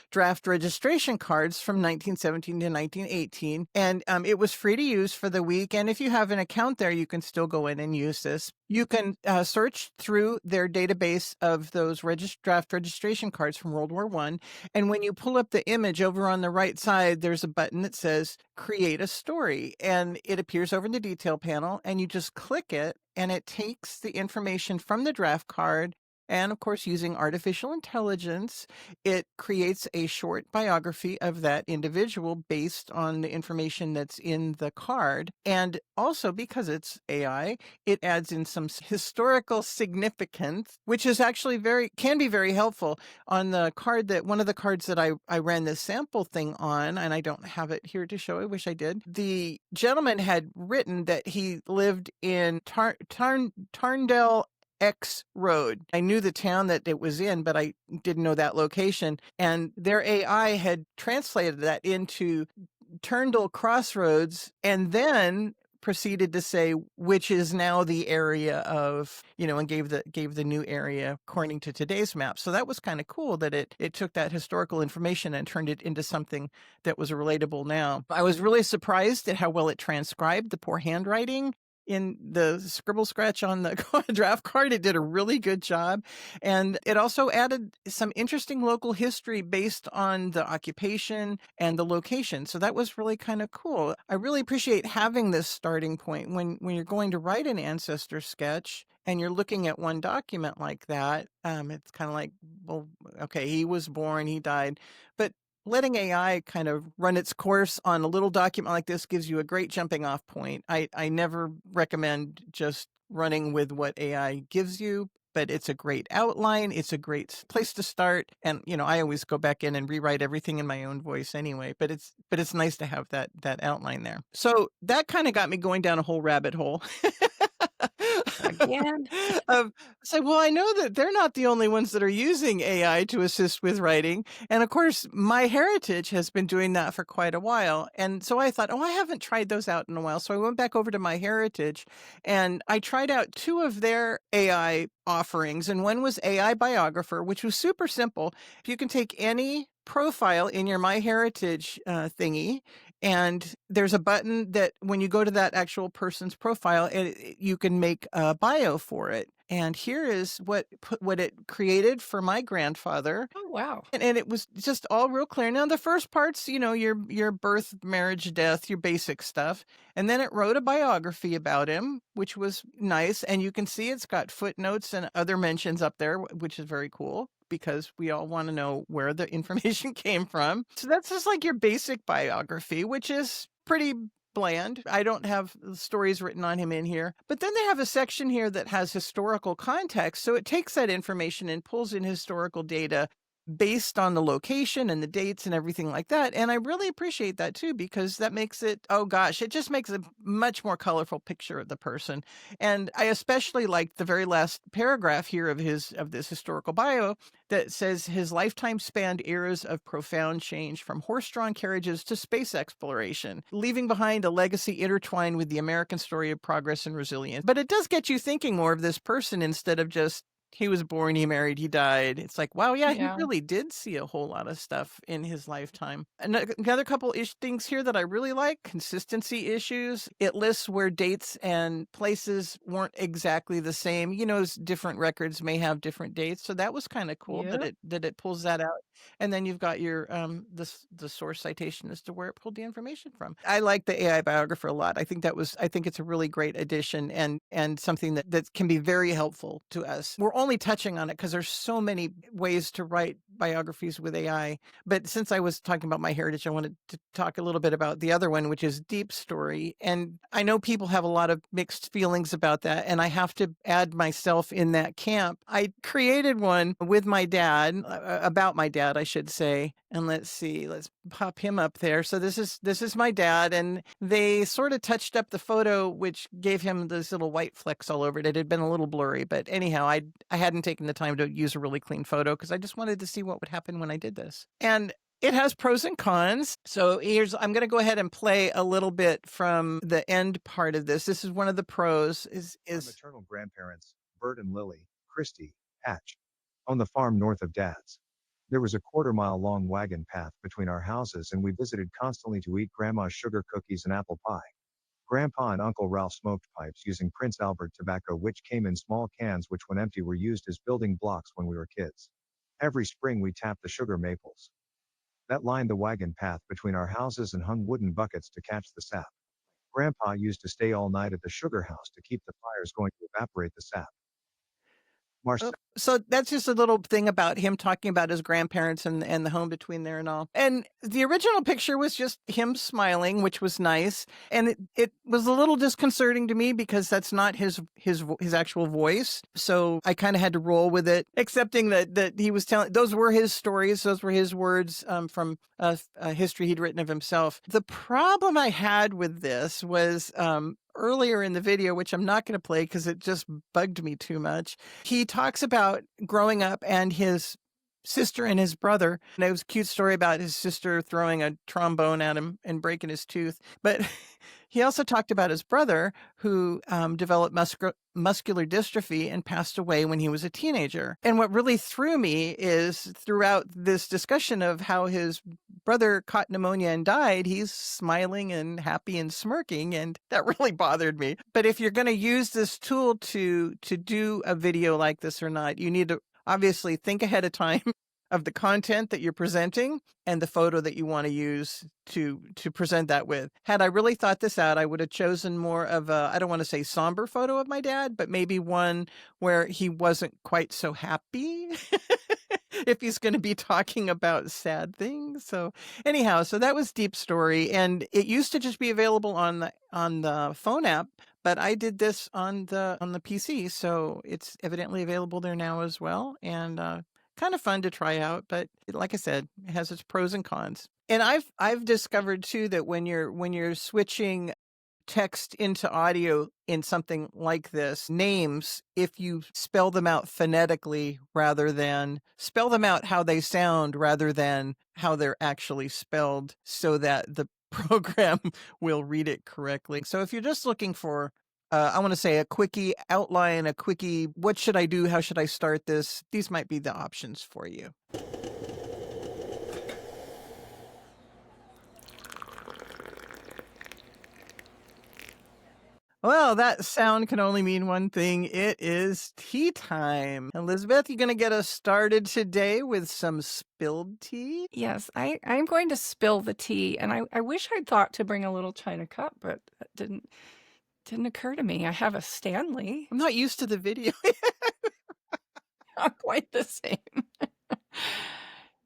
draft registration cards from 1917 to 1918. And it was free to use for the week. And if you have an account there, you can still go in and use this. You can search through their database of those draft registration cards from World War I. And when you pull up the image over on the right side, there's a button that says Create a Story. And it appears over in the detail panel, and you just click it, and it takes the information from the draft card. And of course, using artificial intelligence, it creates a short biography of that individual based on the information that's in the card. And also, because it's AI, it adds in some historical significance, which is actually can be very helpful. On the card one of the cards that I ran this sample thing on, and I don't have it here to show, I wish I did. The gentleman had written that he lived in Tarndale X Road. I knew the town that it was in, but I didn't know that location. And their AI had translated that into Turndale Crossroads, and then proceeded to say which is now the area of, and gave the new area according to today's map. So that was kind of cool that it took that historical information and turned it into something that was relatable now. I was really surprised at how well it transcribed the poor handwriting in the scribble scratch on the draft card. It did a really good job. And it also added some interesting local history based on the occupation and the location. So that was really kind of cool. I really appreciate having this starting point when you're going to write an ancestor sketch and you're looking at one document like that. It's kind of like, well, okay, he was born, he died. But letting AI kind of run its course on a little document like this gives you a great jumping off point. I never recommend just running with what AI gives you, but it's a great outline. It's a great place to start. And, I always go back in and rewrite everything in my own voice anyway, but it's nice to have that outline there. So that kind of got me going down a whole rabbit hole. Again. Well, I know that they're not the only ones that are using AI to assist with writing. And of course, MyHeritage has been doing that for quite a while. And so I thought, I haven't tried those out in a while. So I went back over to MyHeritage and I tried out two of their AI offerings. And one was AI Biographer, which was super simple. You can take any profile in your MyHeritage thingy, and there's a button that when you go to that actual person's profile, you can make a bio for it. And here is what it created for my grandfather. Oh, wow. And it was just all real clear. Now, the first part's, your birth, marriage, death, your basic stuff. And then it wrote a biography about him, which was nice. And you can see it's got footnotes and other mentions up there, which is very cool, because we all want to know where the information came from. So that's just like your basic biography, which is pretty bland. I don't have stories written on him in here. But then they have a section here that has historical context. So it takes that information and pulls in historical data based on the location and the dates and everything like that. And I really appreciate that too, because that makes it, it just makes a much more colorful picture of the person. And I especially like the very last paragraph here of this historical bio that says his lifetime spanned eras of profound change, from horse-drawn carriages to space exploration, leaving behind a legacy intertwined with the American story of progress and resilience. But it does get you thinking more of this person instead of just he was born, he married, he died. It's like, wow, yeah, he Yeah. really did see a whole lot of stuff in his lifetime. Another couple things here that I really like, consistency issues. It lists where dates and places weren't exactly the same. Different records may have different dates. So that was kind of cool Yep. that it pulls that out. And then you've got your the source citation as to where it pulled the information from. I like the AI biographer a lot. I think it's a really great addition and something that can be very helpful to us. We're only touching on it because there's so many ways to write biographies with AI. But since I was talking about MyHeritage, I wanted to talk a little bit about the other one, which is Deep Story. And I know people have a lot of mixed feelings about that, and I have to add myself in that camp. I created one with my dad, about my dad, I should say. And let's see, let's pop him up there. So this is my dad, and they sort of touched up the photo, which gave him those little white flecks all over it. It had been a little blurry, but anyhow, I hadn't taken the time to use a really clean photo because I just wanted to see what would happen when I did this. And it has pros and cons. So I'm going to go ahead and play a little bit from the end part of this. This is one of the pros. Our maternal grandparents, Bert and Lily, Christy, Hatch, owned the farm north of Dad's. There was a quarter-mile-long wagon path between our houses, and we visited constantly to eat Grandma's sugar cookies and apple pie. Grandpa and Uncle Ralph smoked pipes using Prince Albert tobacco, which came in small cans which when empty were used as building blocks when we were kids. Every spring we tapped the sugar maples that lined the wagon path between our houses and hung wooden buckets to catch the sap. Grandpa used to stay all night at the sugar house to keep the fires going to evaporate the sap. So that's just a little thing about him talking about his grandparents and the home between there and all. And the original picture was just him smiling, which was nice. And it was a little disconcerting to me because that's not his actual voice. So I kind of had to roll with it, accepting that he was telling, those were his stories. Those were his words from a history he'd written of himself. The problem I had with this was, earlier in the video, which I'm not going to play because it just bugged me too much. He talks about growing up and his sister and his brother. And it was a cute story about his sister throwing a trombone at him and breaking his tooth. But he also talked about his brother who developed muscular dystrophy and passed away when he was a teenager. And what really threw me is throughout this discussion of how his brother caught pneumonia and died, he's smiling and happy and smirking, and that really bothered me. But if you're going to use this tool to do a video like this or not, you need to obviously think ahead of time of the content that you're presenting and the photo that you want to use to present that with. Had I really thought this out, I would have chosen more of a, I don't want to say somber photo of my dad, but maybe one where he wasn't quite so happy if he's going to be talking about sad things. So anyhow, so that was Deep Story, and it used to just be available on the phone app, but I did this on the PC, so it's evidently available there now as well, and kind of fun to try out. But like I said, it has its pros and cons. And I've discovered too that when you're switching text into audio in something like this, names, if you spell them out phonetically rather than spell them out how they sound rather than how they're actually spelled, so that the program will read it correctly. So if you're just looking for I want to say a quickie outline, a quickie, what should I do? How should I start this? These might be the options for you. Well, that sound can only mean one thing. It is tea time. Elizabeth, you going to get us started today with some spilled tea? Yes, I'm going to spill the tea, and I wish I'd thought to bring a little china cup, but that didn't occur to me. I have a Stanley. I'm not used to the video. Not quite the same.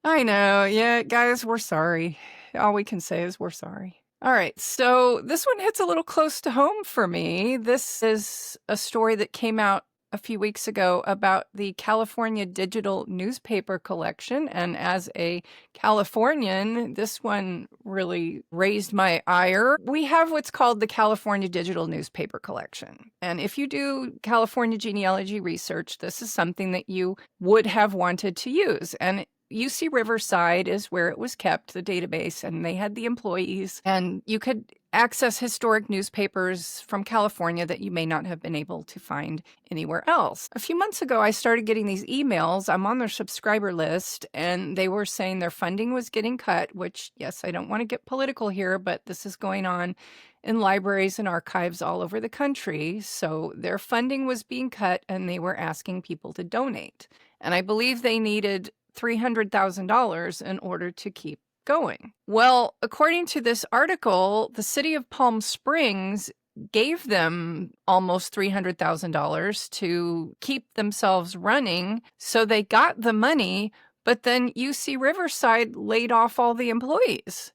I know. Yeah, guys, we're sorry. All we can say is we're sorry. All right, so this one hits a little close to home for me. This is a story that came out a few weeks ago about the California digital newspaper collection. And as a Californian, this one really raised my ire. We have what's called the California digital newspaper collection. And if you do California genealogy research, this is something that you would have wanted to use. And UC Riverside is where it was kept, the database, and they had the employees, and you could access historic newspapers from California that you may not have been able to find anywhere else. A few months ago, I started getting these emails. I'm on their subscriber list, and they were saying their funding was getting cut, which, yes, I don't want to get political here, but this is going on in libraries and archives all over the country. So their funding was being cut, and they were asking people to donate. And I believe they needed $300,000 in order to keep going. Well, according to this article, the city of Palm Springs gave them almost $300,000 to keep themselves running. So they got the money, but then UC Riverside laid off all the employees.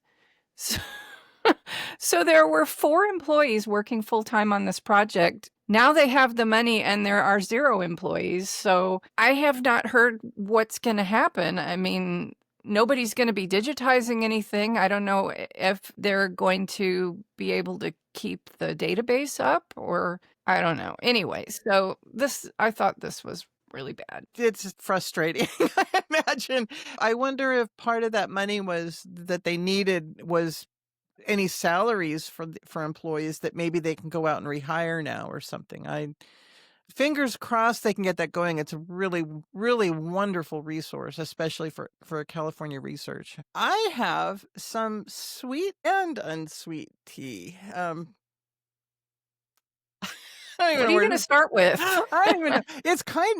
So there were 4 employees working full-time on this project. Now they have the money and there are 0 employees. So I have not heard what's going to happen. I mean, nobody's going to be digitizing anything. I don't know if they're going to be able to keep the database up, or I don't know. Anyway, so I thought this was really bad. It's frustrating, I imagine. I wonder if part of that money was that they needed was any salaries for employees that maybe they can go out and rehire now or something. Fingers crossed they can get that going. It's a really, really wonderful resource, especially for California research. I have some sweet and unsweet tea. What are you going to start with? I don't even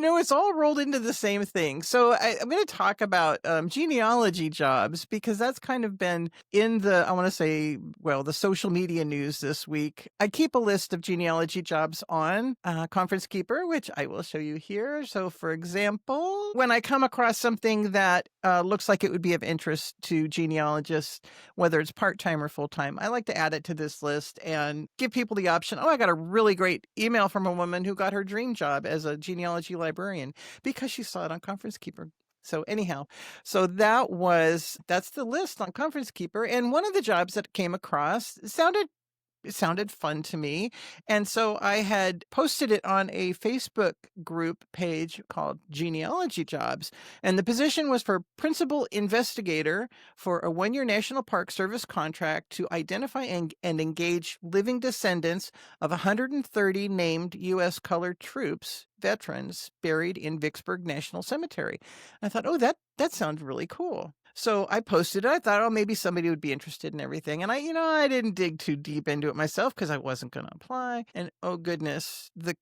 know. It's all rolled into the same thing. So I'm going to talk about genealogy jobs, because that's kind of been in the social media news this week. I keep a list of genealogy jobs on Conference Keeper, which I will show you here. So for example, when I come across something that looks like it would be of interest to genealogists, whether it's part-time or full-time, I like to add it to this list and give people the option. Oh, I got a really great email from a woman who got her dream job as a genealogy librarian because she saw it on Conference Keeper. So anyhow, that's the list on Conference Keeper. And one of the jobs that came across sounded fun to me. And so I had posted it on a Facebook group page called Genealogy Jobs. And the position was for principal investigator for a 1-year National Park Service contract to identify and engage living descendants of 130 named U.S. colored troops, veterans buried in Vicksburg National Cemetery. I thought, oh, that sounds really cool. So I posted it. I thought, oh, maybe somebody would be interested in everything. And I didn't dig too deep into it myself because I wasn't going to apply. And oh goodness, the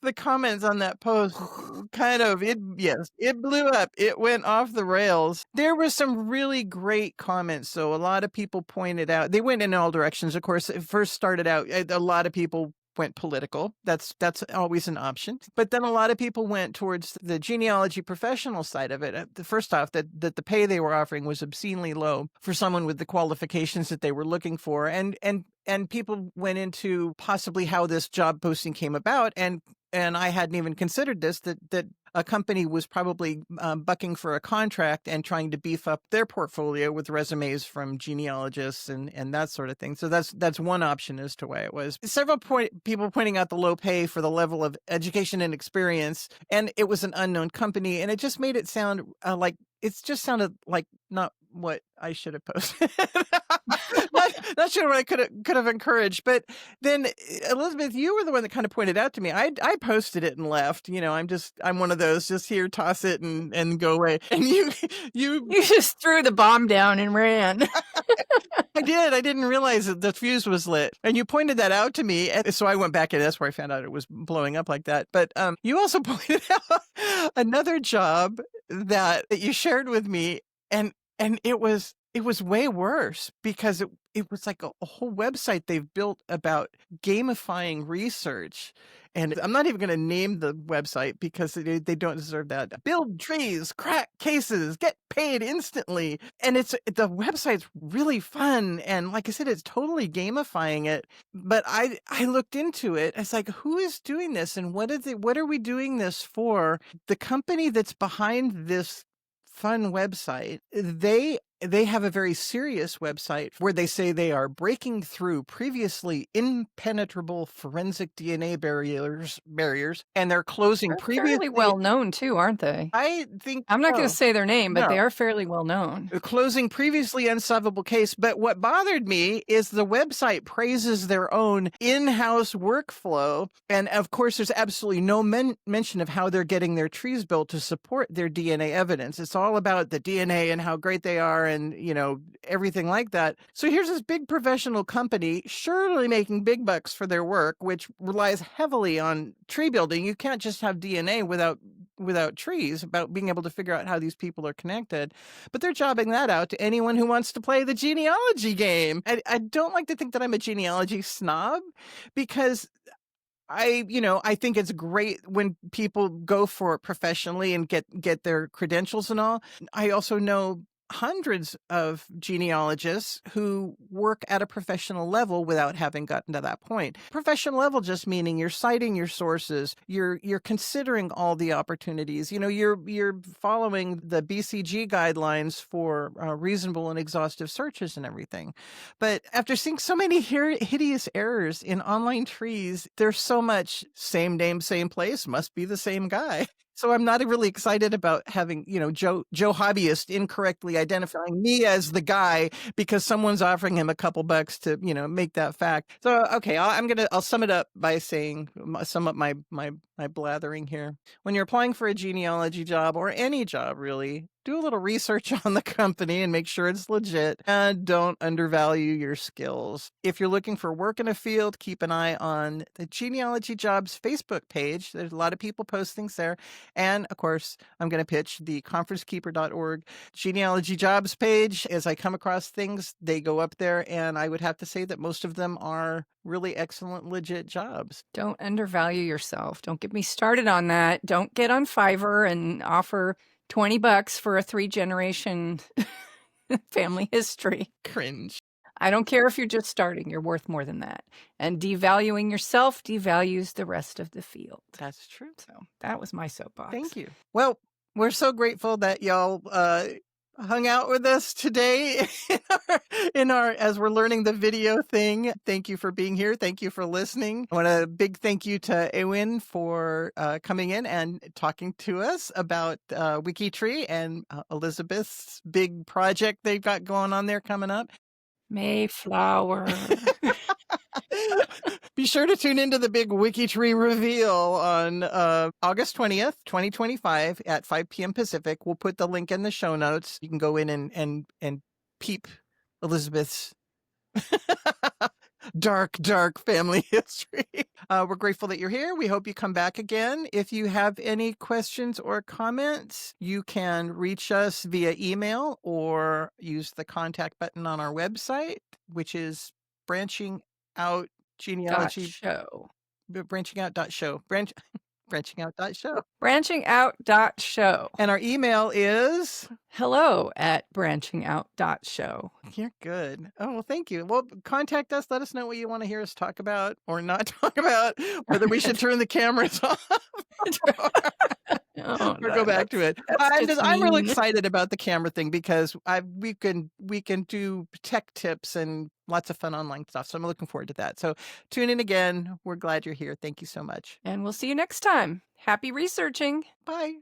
the comments on that post it blew up. It went off the rails. There were some really great comments. So a lot of people pointed out, they went in all directions. Of course, it first started out, a lot of people went political. That's always an option. But then a lot of people went towards the genealogy professional side of it. First off, that the pay they were offering was obscenely low for someone with the qualifications that they were looking for. And people went into possibly how this job posting came about. And I hadn't even considered this, that a company was probably bucking for a contract and trying to beef up their portfolio with resumes from genealogists and that sort of thing. So that's one option as to why it was. Several people pointing out the low pay for the level of education and experience, and it was an unknown company, and it just made it sound sounded like not what I should have posted. not sure what I could have encouraged. But then, Elizabeth, you were the one that kind of pointed out to me. I posted it and left. I'm one of those, just here, toss it and go away. And you just threw the bomb down and ran. I did. I didn't realize that the fuse was lit. And you pointed that out to me. So I went back and that's where I found out it was blowing up like that. But you also pointed out another job that you shared with me. And it was way worse because it was like a whole website they've built about gamifying research. And I'm not even going to name the website because they don't deserve that. Build trees, crack cases, get paid instantly. And the website's really fun. And like I said, it's totally gamifying it. But I looked into it. It's like, who is doing this? And what are we doing this for? The company that's behind this fun website, they they have a very serious website where they say they are breaking through previously impenetrable forensic DNA barriers, and they're closing They're fairly previously. well known too, aren't they? I think I'm not going to so. say their name, but No. they are fairly well known. Closing previously unsolvable case. But what bothered me is the website praises their own in-house workflow. And of course, there's absolutely no mention of how they're getting their trees built to support their DNA evidence. It's all about the DNA and how great they are and, everything like that. So here's this big professional company surely making big bucks for their work, which relies heavily on tree building. You can't just have DNA without trees, about being able to figure out how these people are connected. But they're jobbing that out to anyone who wants to play the genealogy game. I don't like to think that I'm a genealogy snob, because I think it's great when people go for it professionally and get their credentials and all. I also know hundreds of genealogists who work at a professional level without having gotten to that point. Professional level just meaning you're citing your sources, you're considering all the opportunities. You're following the BCG guidelines for reasonable and exhaustive searches and everything. But after seeing so many hideous errors in online trees, there's so much same name, same place, must be the same guy. So I'm not really excited about having, Joe Hobbyist incorrectly identifying me as the guy because someone's offering him a couple bucks to, make that fact. So, okay, I'll sum it up by saying, sum up my blathering here. When you're applying for a genealogy job or any job, really, do a little research on the company and make sure it's legit, and don't undervalue your skills. If you're looking for work in a field, keep an eye on the Genealogy Jobs Facebook page. There's a lot of people post things there. And of course, I'm going to pitch the conferencekeeper.org genealogy jobs page. As I come across things, they go up there, and I would have to say that most of them are really excellent, legit jobs. Don't undervalue yourself. Don't get me started on that. Don't get on Fiverr and offer $20 for a 3-generation family history. Cringe. I don't care if you're just starting, you're worth more than that. And devaluing yourself devalues the rest of the field. That's true. So that was my soapbox. Thank you. Well, we're so grateful that y'all hung out with us today in our as we're learning the video thing. Thank you for being here. Thank you for listening. I want a big thank you to Eowyn for coming in and talking to us about WikiTree and Elizabeth's big project they've got going on there coming up. Mayflower. Be sure to tune into the big WikiTree reveal on August 20th, 2025 at 5 p.m. Pacific. We'll put the link in the show notes. You can go in and peep Elizabeth's dark family history. We're grateful that you're here. We hope you come back again. If you have any questions or comments, you can reach us via email or use the contact button on our website, which is branching out genealogy .show. branching.out.show. Branching.out.show. And our email is hello@branching.out.show. You're good. Oh, well, thank you. Well, contact us. Let us know what you want to hear us talk about or not talk about, whether we should turn the cameras off Oh, or go back to it. I'm really mean. excited about the camera thing because we can do tech tips and lots of fun online stuff. So I'm looking forward to that. So tune in again. We're glad you're here. Thank you so much. And we'll see you next time. Happy researching. Bye.